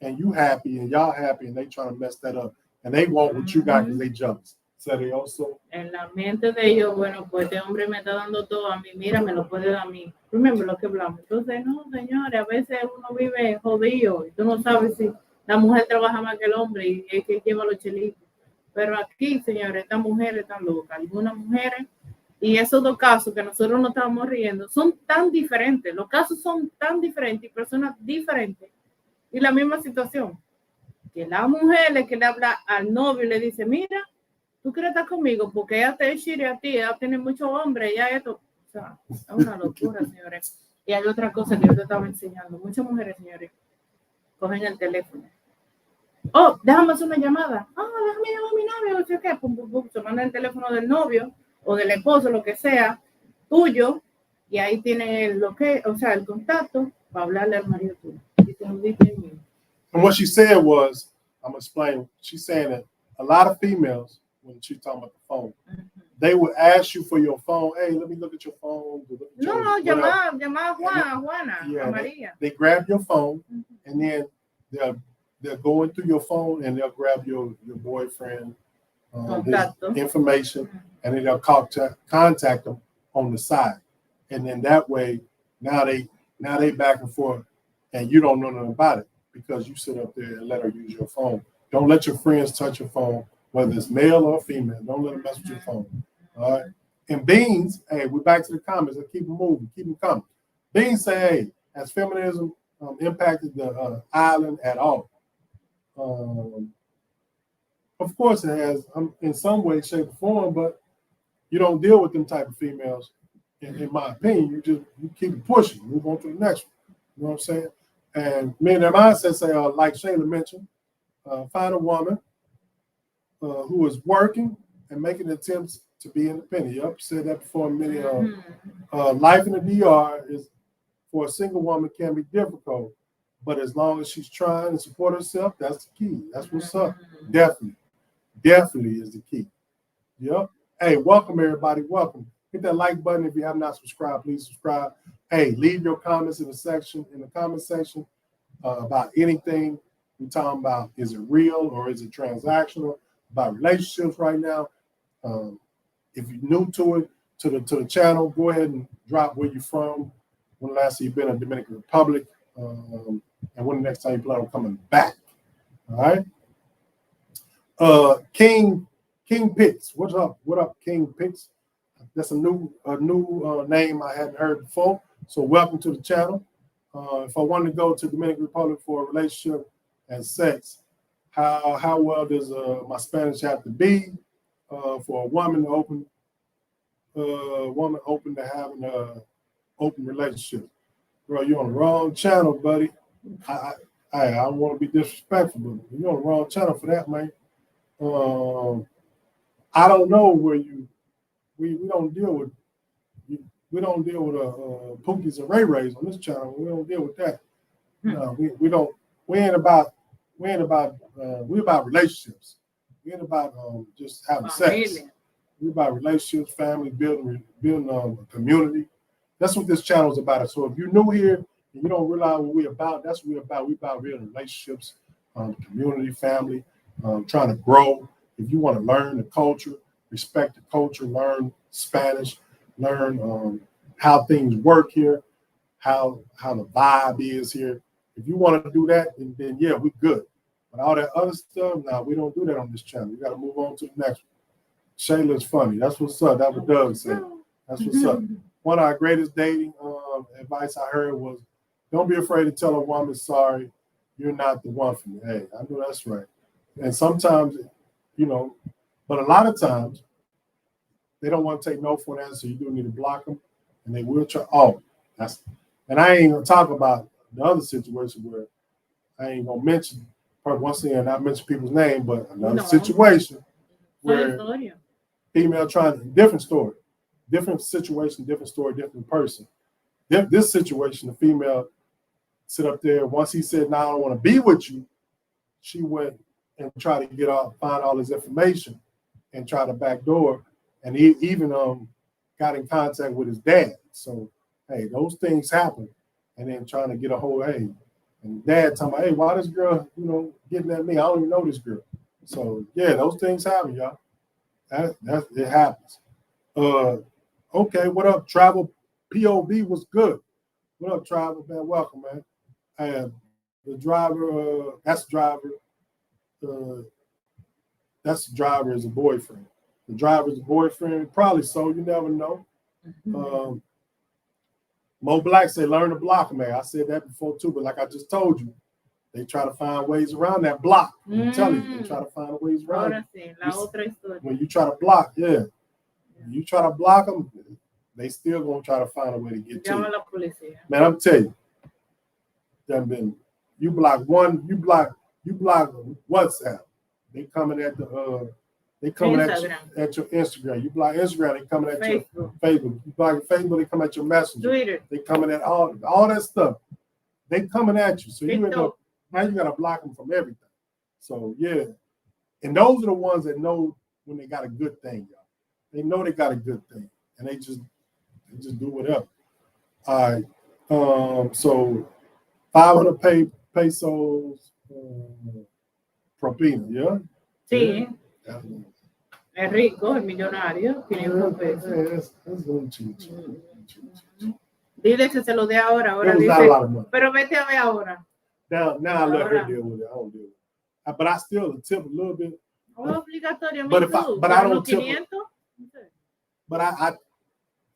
and you happy and y'all happy, and they try to mess that up, and they want what you got because they jealous. So they also en la mente de ellos, bueno, pues este hombre me está dando todo a mí, mira, me lo puede dar a mí. Remember lo que hablamos. Entonces, no, señores, a veces uno vive jodido y tú no sabes si la mujer trabaja más que el hombre y es que lleva los chelitos. Pero aquí, señores, estas mujeres están locas. Algunas mujeres, y esos dos casos que nosotros nos estábamos riendo, son tan diferentes. Los casos son tan diferentes y personas diferentes. Y la misma situación. que la mujer es que le habla al novio y le dice, mira, tú quieres estar conmigo porque ella te chile a ti, ella tiene muchos hombres, ya esto, o sea, es una locura, señores. Y hay otra cosa que yo te estaba enseñando, muchas mujeres, señores, cogen el teléfono. Oh, déjame hacer una llamada. Déjame llamar a mi novio, o sea, ¿qué? Pum, pum, pum, se manda el teléfono del novio o del esposo, lo que sea, tuyo, y ahí tiene el contacto para hablarle al marido tuyo. And what she said was, I'm gonna explain. She's saying that a lot of females, when she's talking about the phone, they would ask you for your phone. Hey, let me look at your phone. No, llamar a Juana, yeah, a María. They grab your phone, and then they're going through your phone, and they'll grab your boyfriend his information, and then they'll contact them on the side, and then that way, now they back and forth, and you don't know nothing about it because you sit up there and let her use your phone. Don't let your friends touch your phone, whether it's male or female. Don't let them mess with your phone. All right. And Beans, hey, we're back to the comments. Let's keep them moving, keep them coming. Beans say, hey, has feminism impacted the island at all? Of course it has, in some way, shape, or form, but you don't deal with them type of females, in my opinion. You keep it pushing, move on to the next one. You know what I'm saying? And me and their mindset say, like Sheila mentioned, find a woman who is working and making attempts to be independent. Yep, said that before. Many life in the DR is for a single woman can be difficult, but as long as she's trying to support herself, that's the key. That's what's up. Definitely is the key. Yep. Hey, welcome everybody. Welcome. Hit that like button if you have not subscribed. Please subscribe. Hey, leave your comments in the comment section about anything we're talking about. Is it real or is it transactional? About relationships right now. If you're new to the channel, go ahead and drop where you're from. When the last time you've been in the Dominican Republic, and when the next time you plan on coming back. All right. King Pitts. What's up? What up, King Pitts? That's a new name I hadn't heard before. So welcome to the channel. If I wanted to go to Dominican Republic for a relationship and sex, how well does my Spanish have to be for a woman open to having an open relationship? Bro, you're on the wrong channel, buddy. I don't want to be disrespectful, but you're on the wrong channel for that, man. I don't know where we don't deal with Pookies and Ray Rays on this channel. We don't deal with that. No, we're about relationships. We ain't about just having sex. We're about relationships, family, building a community. That's what this channel is about. So if you're new here and you don't realize what we're about, that's what we're about. We're about real relationships, community, family, trying to grow. If you want to learn the culture, respect the culture, learn Spanish, learn how things work here, how the vibe is here. If you want to do that, then yeah, we're good. But all that other stuff, we don't do that on this channel. We got to move on to the next one. Sheila's funny. That's what's up. That's what Doug said. That's what's up. One of our greatest dating advice I heard was, don't be afraid to tell a woman, sorry, you're not the one for me. Hey, I know that's right. And sometimes, but a lot of times, they don't want to take no for an answer. You do need to block them, and they will try. And I ain't gonna talk about the other situation where I ain't gonna mention. Once again, not mention people's name, but another situation where female trying different story, different situation, different story, different person. This situation, the female sit up there. Once he said, "No, I don't want to be with you," she went and tried to find all his information, and try to backdoor. And he even got in contact with his dad. So, hey, those things happen. And then trying to get a hold, hey, and dad talking about, hey, why this girl, getting at me? I don't even know this girl. So, yeah, those things happen, y'all. It happens. Okay, what up, Travel? POV was good. What up, Travel, man? Welcome, man. The driver, that's the driver. That's the driver is a boyfriend. The driver's boyfriend, probably so. You never know. Mo Black said, learn to block, man. I said that before too, but like I just told you, They try to find ways around that block. I'm telling you, they try to find ways around Ahora sí, la otra historia. when you try to block, when you try to block them, they still gonna try to find a way to get to Llama a you. la policía. Man, I'm telling you, you block WhatsApp. They coming at your Instagram. You block Instagram, they coming at your Facebook. You block Facebook, they come at your Messenger. Twitter. They coming at all that stuff. They coming at you. So now you gotta block them from everything. So yeah. And those are the ones that know when they got a good thing, y'all. They know they got a good thing. And they just do whatever. All right. So 500 pesos propina, yeah? Sí. Es rico, es millonario, 500 pesos. That's going cheap. Dile que se lo dé ahora It was dice, not a lot of money. Pero vete a ver ahora. Now I let her deal with it. I don't deal with it. But I still tip a little bit. Obligatorio. But I don't tip. 500? But I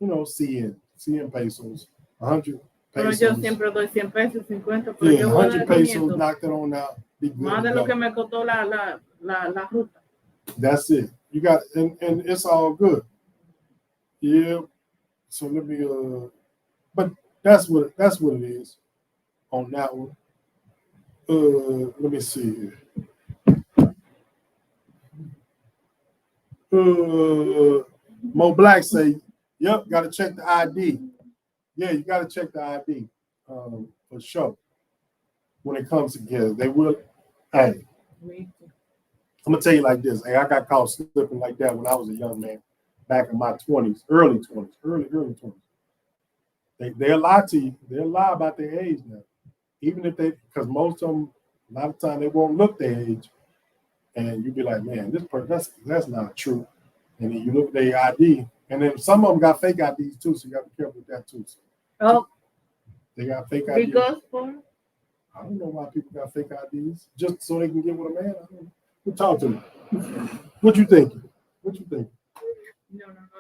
CN pesos, 100 Pero pesos. yo siempre doy 100 pesos, 50, pero yo 100 pesos, 500. knock that on out. Be good. Más de lo que me costó la ruta. That's it. You got, and it's all good. Yeah. So let me, but that's what it is on that one. Let me see here. Mo Black say, yep, got to check the ID. Yeah, you got to check the ID for sure. When it comes together, they will. Hey, I'm gonna tell you like this. Hey, I got caught slipping like that when I was a young man, back in my 20s, early 20s. They'll lie to you. They'll lie about their age now, even if because most of them, a lot of time they won't look their age, and you be like, man, this person, that's not true. And then you look at their ID, and then some of them got fake IDs too, so you got to be careful with that too. So they got fake IDs. Because I don't know why people got fake IDs, just so they can get with a man. I don't know. We'll talk to them. What you think? No,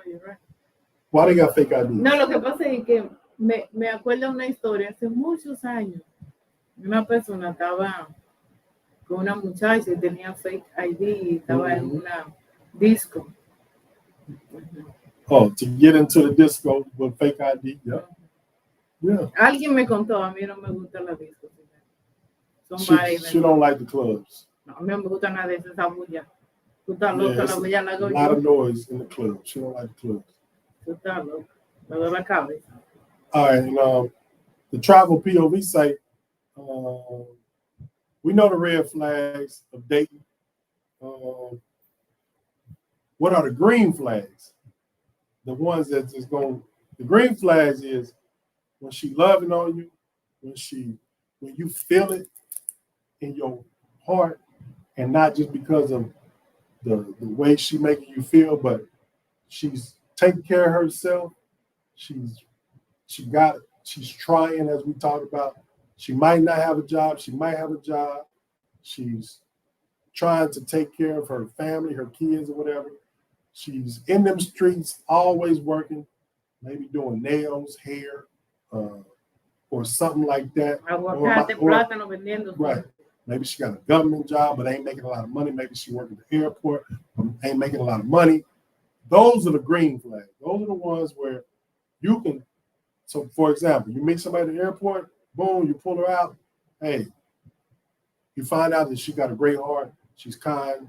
you're right. Why they got fake IDs? No, lo que pasa es que me acuerdo una historia hace muchos años. Una persona estaba con una muchacha y tenía fake ID y estaba en una disco. Oh, to get into the disco with fake ID, yeah. Yeah. Alguien me contó, a mí no me gusta la disco. She don't like the clubs. No, a mí no me gusta nada de esa bulla. Tú estás loca, la bulla la hago yo. A lot of noise in the club. She don't like the clubs. Tú estás loca. Me duele la cabeza. All right, and the travel POV site, we know the red flags of dating. What are the green flags? The ones that just going. The green flags is when she loving on you, when you feel it in your heart, and not just because of the way she making you feel, but she's taking care of herself. She's trying, as we talked about. She might not have a job. She might have a job. She's trying to take care of her family, her kids, or whatever. She's in them streets, always working, maybe doing nails, hair, or something like that. Right. Maybe she got a government job, but ain't making a lot of money. Maybe she working at the airport, ain't making a lot of money. Those are the green flags. Those are the ones where you can. So, for example, you meet somebody at the airport, boom, you pull her out. Hey, you find out that she got a great heart. She's kind.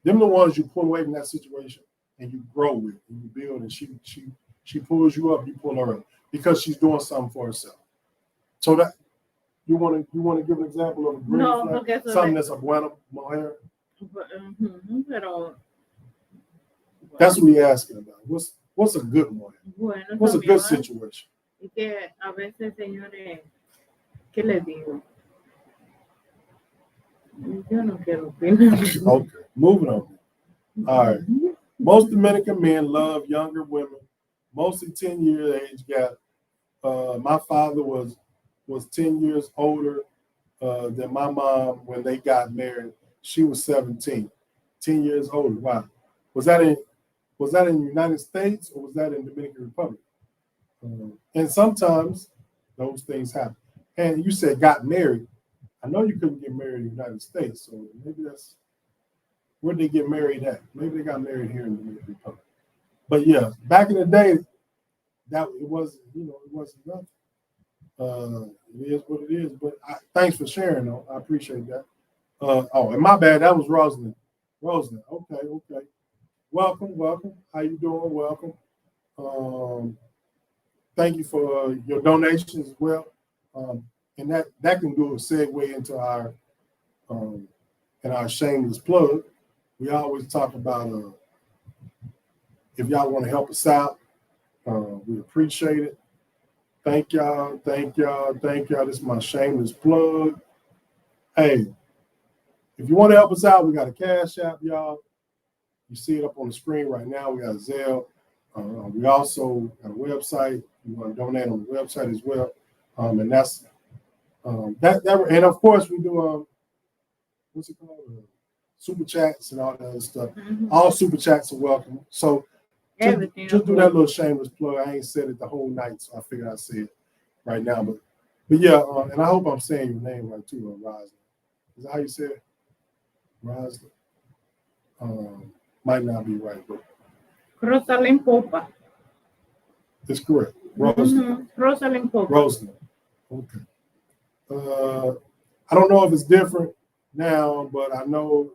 Them the ones you pull away from that situation and you grow with, and you build. And she pulls you up, you pull her up because she's doing something for herself. So that you want to give an example of a green flag, something that's a buena mujer. That's what we're asking about. What's a good one? What's a good situation? Y que a veces, señores, ¿qué les digo? Yo no quiero opinar. Okay, moving on. All right. Most Dominican men love younger women, mostly 10-year age gap. My father was 10 years older than my mom when they got married. She was 17, 10 years older. Wow. Was that in the United States or was that in Dominican Republic? And sometimes those things happen. And you said got married. I know you couldn't get married in the United States, so maybe that's where they get married at. Maybe they got married here in the Dominican Republic. But yeah, back in the day, that it wasn't nothing. It is what it is. But thanks for sharing, though. I appreciate that. And my bad, that was Rosalind. Rosalind, okay. Welcome. How you doing? Welcome. Thank you for your donations as well. And that can go a segue into our shameless plug. We always talk about if y'all want to help us out, we appreciate it. Thank y'all. This is my shameless plug. Hey, if you want to help us out, we got a Cash App, y'all. You see it up on the screen right now. We got a Zelle. We also got a website. You want to donate on the website as well. And that's that. And of course, we do what's it called? Super chats and all that other stuff. Mm-hmm. All super chats are welcome. So just do that little shameless plug. I ain't said it the whole night, so I figured I'd say it right now. But yeah, and I hope I'm saying your name right too, Roslyn. Is that how you say it? Roslyn? Might not be right, but Rosalind Popa. That's correct. Roslyn. Mm-hmm. Rosalind Popa. Roslyn. Okay. I don't know if it's different now, but I know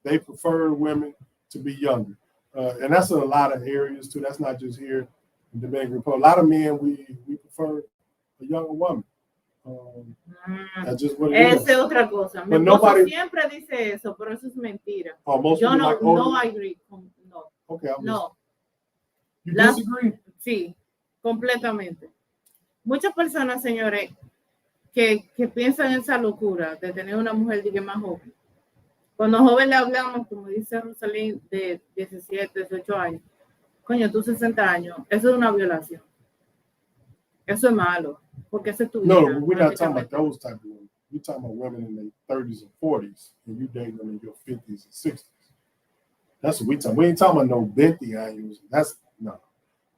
they prefer women to be younger. And that's in a lot of areas too. That's not just here in the Dominican Republic. A lot of men, we prefer a younger woman. That's just what it is. Esa es otra cosa. Mi esposo siempre dice eso, pero eso es mentira. Yo no agree. No. Okay, no. You disagree? Sí, completamente. Muchas personas, señores, que piensan en esa locura de tener una mujer más joven. Cuando joven le hablamos, como dice Rosalind, de 17, 18 años. Coño, tú 60 años. Eso es una violación. Eso es malo. Porque ese es tu vida. No, we're not talking about those type of women. We're talking about women in their 30s and 40s, and you dating them in your 50s and 60s. That's what we talking. We ain't talking about no 20 años. That's no.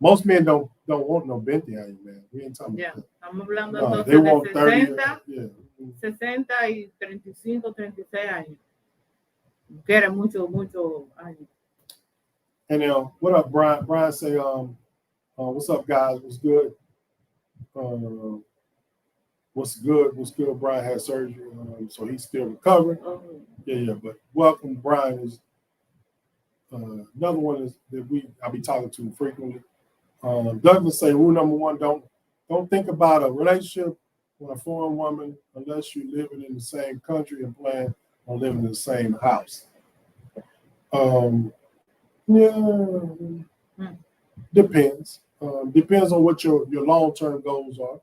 Most men don't want no 20 años, man. We ain't talking about that. Estamos hablando no, entonces they want de 60, 60 y 35, 36 años. Que era mucho años. And what up, Brian? Brian say, what's up, guys? What's good? What's good? Brian had surgery, so he's still recovering. Yeah. But welcome, Brian is another one that I'll be talking to frequently. Douglas say rule number one: don't think about a relationship with a foreign woman unless you're living in the same country and plan on living in the same house. Depends. Depends on what your long-term goals are.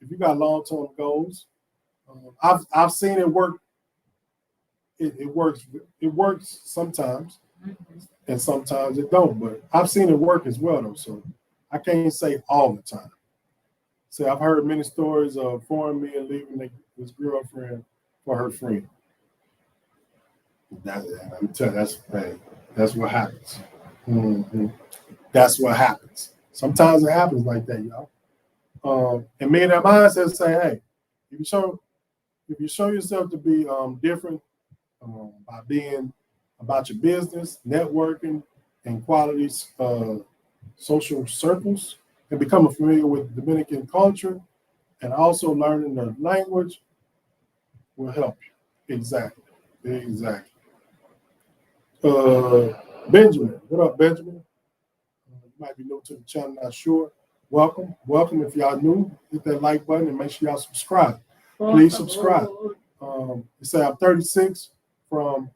If you got long-term goals, I've seen it work. It works sometimes, and sometimes it don't. But I've seen it work as well, though. So I can't say all the time. So I've heard many stories of foreign men leaving his girlfriend for her friend. I'm telling you, that's what happens. Mm-hmm. That's what happens. Sometimes it happens like that, y'all. And me and that mindset say, hey, if you show yourself to be different by being about your business, networking, and quality social circles, and becoming familiar with Dominican culture, and also learning the language will help you. Exactly. Benjamin, what up, Benjamin? You might be new to the channel, not sure. Welcome. If y'all new, hit that like button and make sure y'all subscribe. Please subscribe. You say I'm 36 from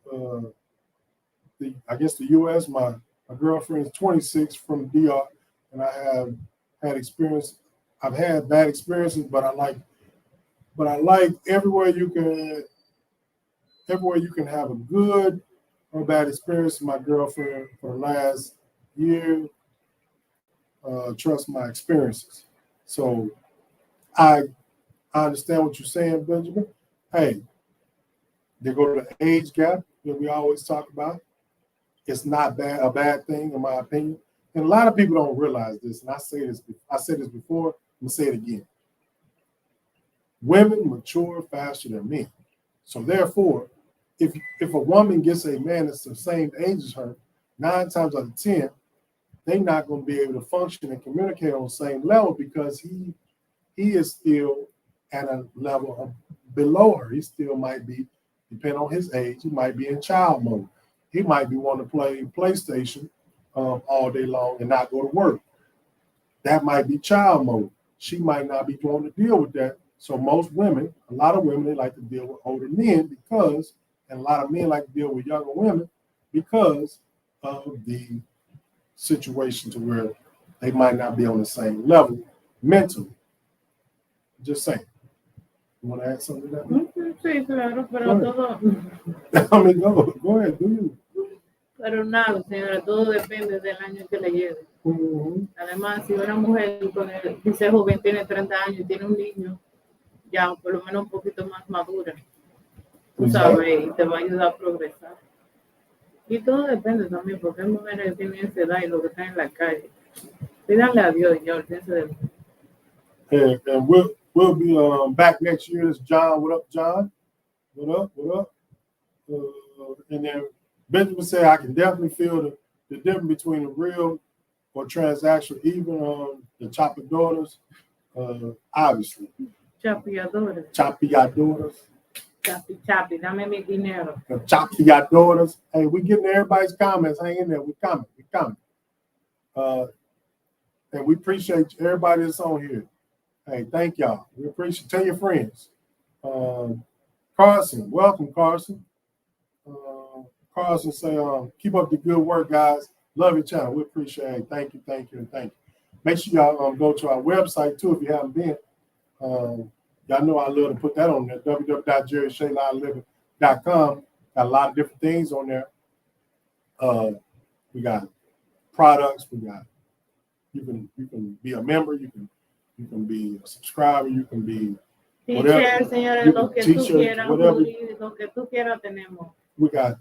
the U.S. My girlfriend is 26 from DR, and I have had experience. I've had bad experiences, but I like everywhere you can have a good or bad experience with my girlfriend for the last year. Trust my experiences. So I understand what you're saying, Benjamin. Hey, they go to the age gap that we always talk about. It's not a bad thing, in my opinion. And a lot of people don't realize this. And I said this before. I'm gonna say it again. Women mature faster than men. So therefore, if a woman gets a man that's the same age as her, 9 times out of 10, they're not going to be able to function and communicate on the same level because he is still at a level of below her. He still might be, depending on his age, he might be in child mode. He might be wanting to play PlayStation all day long and not go to work. That might be child mode. She might not be going to deal with that. So most women, a lot of women, they like to deal with older men because, and a lot of men like to deal with younger women because of the situation to where they might not be on the same level mentally. Just saying. You want to add something to that? Sí, claro, pero todo. I mean, go ahead, do you? Pero nada, señora, todo depende del año que le lleve. Además, si una mujer con dice joven tiene 30 años y tiene un niño, ya por lo menos un poquito más madura, tú sabes, y te va a ayudar a progresar. Y todo depende también, porque hay mujeres que tienen esa edad y lo que están en la calle. Pídanle a Dios, señor, piense de mí. And we'll be back next year. This is John. What up, John? What up? And then Benjamin said, I can definitely feel the difference between the real or transactional, even the chapeadoras, obviously. Chapeadoras. Chapeadoras. Chapi, dame mi dinero. Chapeadoras. Hey, we getting everybody's comments. Hang in there. We coming. And we appreciate everybody that's on here. Hey, thank y'all. We appreciate. Tell your friends. Carson, welcome, Carson. Carson say, keep up the good work, guys. Love your channel. We appreciate it. Thank you. Make sure y'all go to our website too if you haven't been. Y'all know I love to put that on there. www.jerrysheilaislandliving.com. Got a lot of different things on there. We got products. We got you can be a member. You can be a subscriber. You can be T-shirts, señores, lo que tú quieras, lo que tú quieras tenemos. We got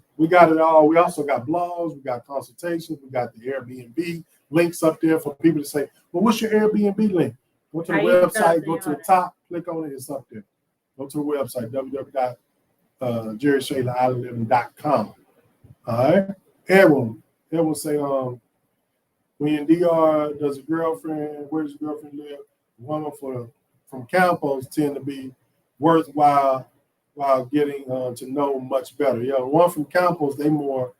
it all. We also got blogs. We got consultations. We got the Airbnb links up there for people to say, well, what's your Airbnb link? Go to the website, go to the top, click on it, it's up there. Go to the website, www.jerrysheilaislandliving.com. All right. Everyone say, when you're in DR, where does your girlfriend live? Women from campos tend to be worthwhile while getting to know much better. Yeah, one from campos, they more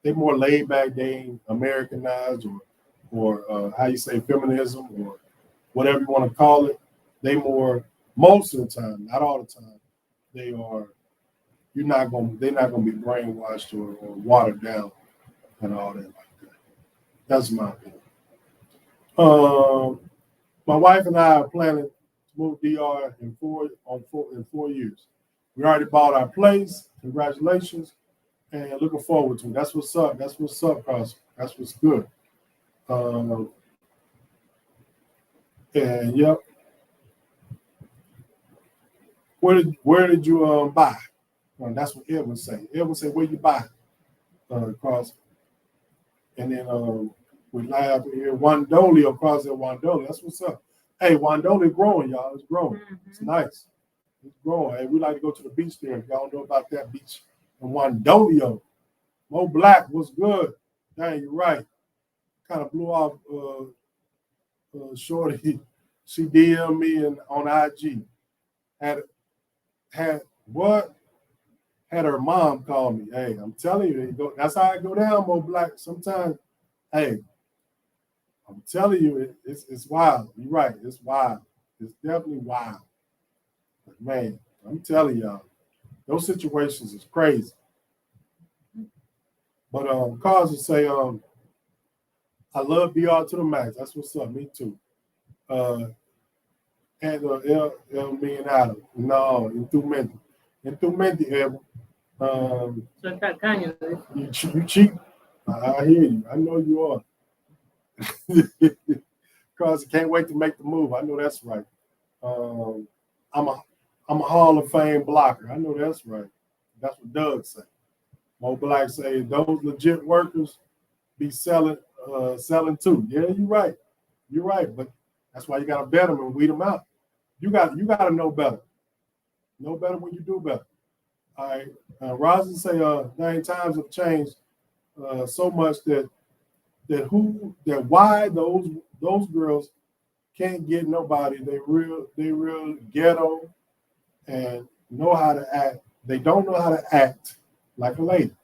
laid back, they ain't Americanized or how you say feminism or whatever you want to call it. They more, most of the time, not all the time, they're not gonna be brainwashed or watered down and all that like that. That's my opinion. My wife and I are planning to move DR in 4 years. We already bought our place. Congratulations. And looking forward to it. That's what's up. Carson. That's what's good. And yep. Where did you buy? That's what Edwin say. Edwin say, where you buy? Carson. And then we laugh here. Wandoli across there. Wandoli. That's what's up. Hey, Wandoli growing, y'all. It's growing. Mm-hmm. It's nice. It's growing. Hey, we like to go to the beach there. If y'all know about that beach in Wandolio. Mo Black was good. Dang, you're right. Kind of blew off Shorty. She DM'd me on IG. Had her mom call me. Hey, I'm telling you, that's how I go down, Mo Black. Sometimes, hey, I'm telling you, it's wild. You're right. It's wild. It's definitely wild. But man, I'm telling y'all, those situations is crazy. But cause to say, I love DR to the max. That's what's up. Me too. And me and Adam. No, Intumenti, Evan. You cheap. I hear you. I know you are. Cause I can't wait to make the move. I know that's right. I'm a Hall of Fame blocker. I know that's right. That's what Doug said. Mo Black say those legit workers be selling too. Yeah, you're right. But that's why you gotta bet them and weed them out. you got to know better. Know better when you do better. All right. Rosin say, dang, times have changed so much that why those girls can't get nobody. They real ghetto and know how to act. They don't know how to act like a lady.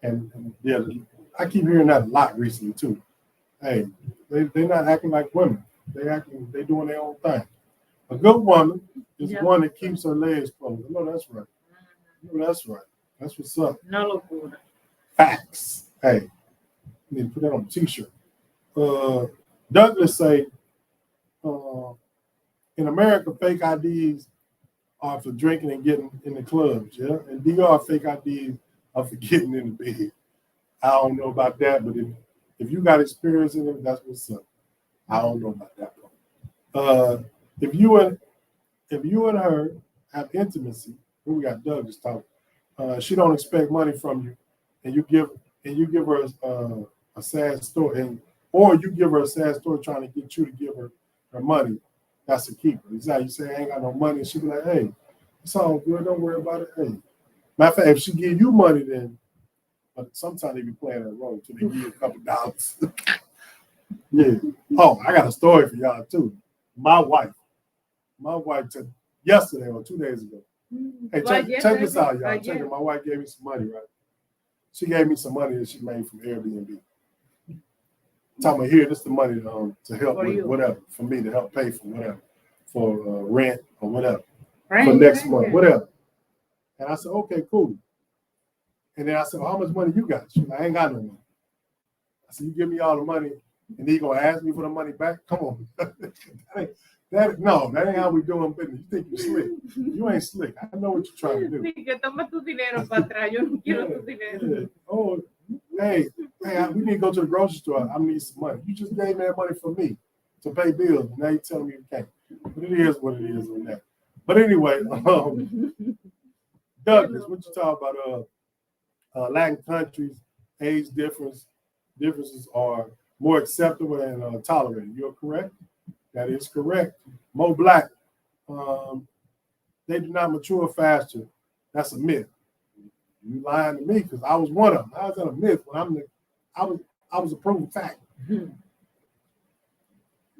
And yeah, I keep hearing that a lot recently too. Hey, they're not acting like women. They doing their own thing. A good woman is one that keeps her legs closed. I know that's right. I know that's right. That's what's up. No locura. Facts. Hey, need to put that on a t-shirt. Douglas say, in America, fake IDs are for drinking and getting in the clubs, yeah? And DR fake IDs are for getting in the bed. I don't know about that, but if you got experience in it, that's what's up. I don't know about that part. If you and her have intimacy, we got Douglas talking. She don't expect money from you, and you give her a sad story, or you give her a sad story trying to get you to give her money. That's a keeper. Exactly. You say I ain't got no money, and she be like, "Hey, it's all good. Don't worry about it." Hey, matter of fact, if she give you money, then but sometimes they be playing that role till they give you a couple dollars. Yeah. Oh, I got a story for y'all too. My wife took yesterday or 2 days ago. Hey, check this out, y'all. Check it. My wife gave me some money, right? She gave me some money that she made from Airbnb. Talking about here, this is the money to help with whatever, for me to help pay for whatever, for rent or whatever, for next month, whatever. And I said, okay, cool. And then I said, well, how much money you got? She like, I ain't got no money. I said, you give me all the money, and then you gonna ask me for the money back? Come on. that ain't how we doing business. You think you slick. You ain't slick. I know what you're trying to do. Sí, que toma tu dinero para atrás. Yo no quiero tu dinero. Yeah. Oh, hey, we need to go to the grocery store. I need some money. You just gave me that money for me to pay bills. Now you're telling me you can't. But it is what it is on that. But anyway, Douglas, what you talk about? Latin countries, age differences are more acceptable and tolerated. You're correct. That is correct. Mo Black, they do not mature faster. That's a myth. You lying to me because I was one of them. I was in a myth when I was a proven fact.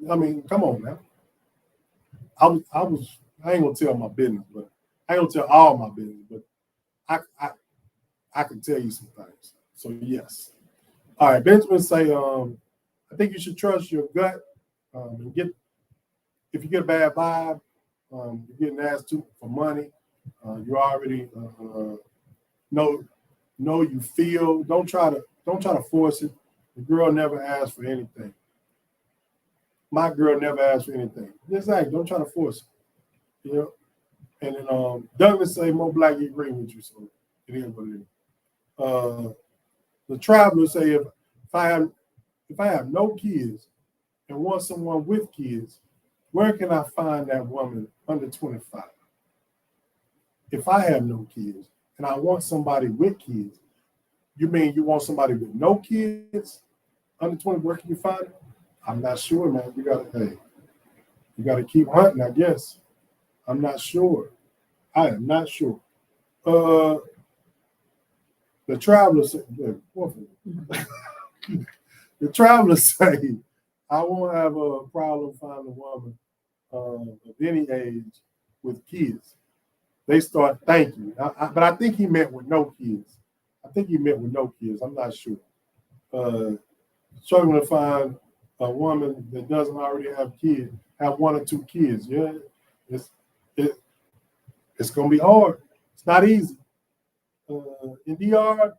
I mean, come on now. I ain't gonna tell my business, but I ain't gonna tell all my business, but I can tell you some things. So yes. All right, Benjamin say, I think you should trust your gut and if you get a bad vibe, you're getting asked for money, you already know you feel. Don't try to force it. The girl never asked for anything. My girl never asked for anything. Exactly. Don't try to force it. You know. And then Douglas say, Mo Black, he agree with you, so it is what it is. The traveler say, if I have no kids and want someone with kids, where can I find that woman under 25? If I have no kids and I want somebody with kids, you mean you want somebody with no kids under 20? Where can you find it? I'm not sure, man. You gotta keep hunting, I guess. I'm not sure. I am not sure. The travelers say, I won't have a problem finding a woman of any age with kids. They start thanking. But I think he meant with no kids. I'm not sure. Struggling to find a woman that doesn't already have kids, have one or two kids. Yeah, it's gonna be hard. It's not easy. In DR,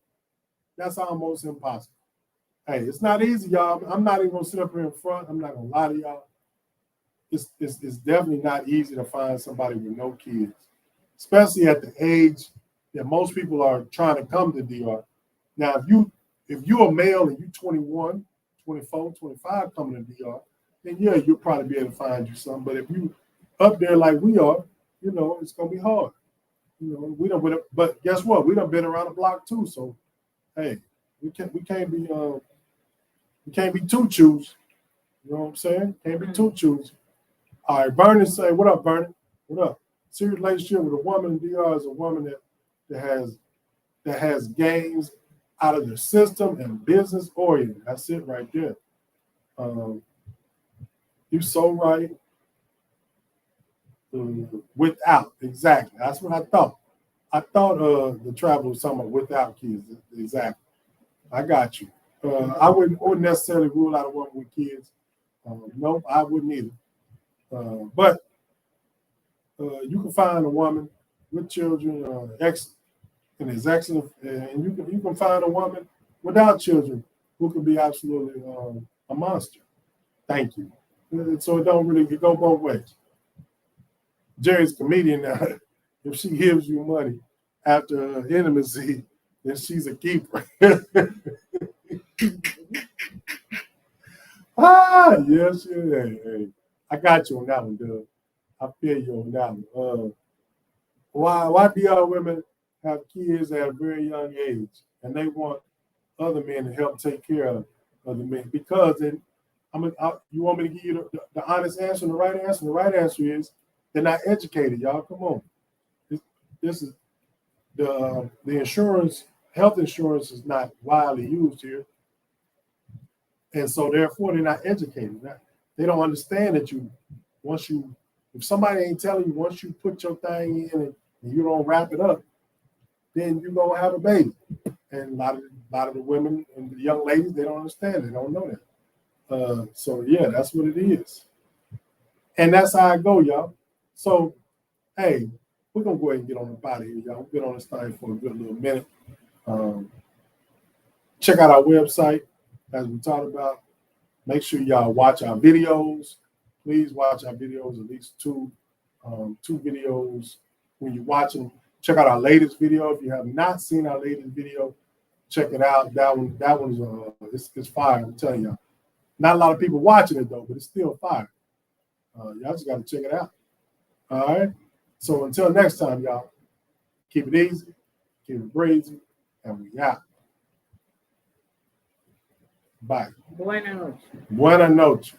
that's almost impossible. Hey, it's not easy, y'all. I'm not even gonna sit up here in front. I'm not gonna lie to y'all. It's definitely not easy to find somebody with no kids, especially at the age that most people are trying to come to DR. Now, if you're a male and you're 21, 24, 25 coming to DR, then yeah, you'll probably be able to find you something. But if you up there like we are, you know, it's gonna be hard. You know, but guess what? We done been around the block too. So hey, we can't be too choosy. You know what I'm saying? Can't be too choosy. All right, Vernon say, what up, Vernon? What up? Serious relationship with a woman in DR is a woman that has gains out of their system and business oriented. That's it right there. You're so right. Without, exactly. That's what I thought. I thought the travel was talking about without kids. Exactly. I got you. I wouldn't necessarily rule out a woman with kids. No, I wouldn't either. But you can find a woman with children, and is excellent, and you can find a woman without children who can be absolutely a monster. Thank you. So it don't really go both ways. Jerry's a comedian now. If she gives you money after intimacy, then she's a keeper. Yes, yeah. Hey. I got you on that one, Doug. I feel you on that one. Why do y'all women have kids at a very young age and they want other men to help take care of the men? Because then, you want me to give you the honest answer and the right answer? The right answer is they're not educated, y'all. Come on. This is the insurance, health insurance is not widely used here. And so therefore they're not educated. They don't understand that if somebody ain't telling you, once you put your thing in and you don't wrap it up, then you're gonna have a baby. And a lot of the women and the young ladies, they don't understand, they don't know that. So yeah, that's what it is. And that's how I go, y'all. So hey, we're gonna go ahead and get on up out of here, y'all. We've been on this thing for a good little minute. Check out our website, as we talked about. Make sure y'all watch our videos. Please watch our videos, at least two videos. When you watch them, check out our latest video. If you have not seen our latest video, check it out. That one's it's fire. I'm telling y'all. Not a lot of people watching it though, but it's still fire. Y'all just got to check it out. All right. So until next time, y'all, keep it easy, keep it breezy, and we out. Bye. Buenas noches. Buenas noches.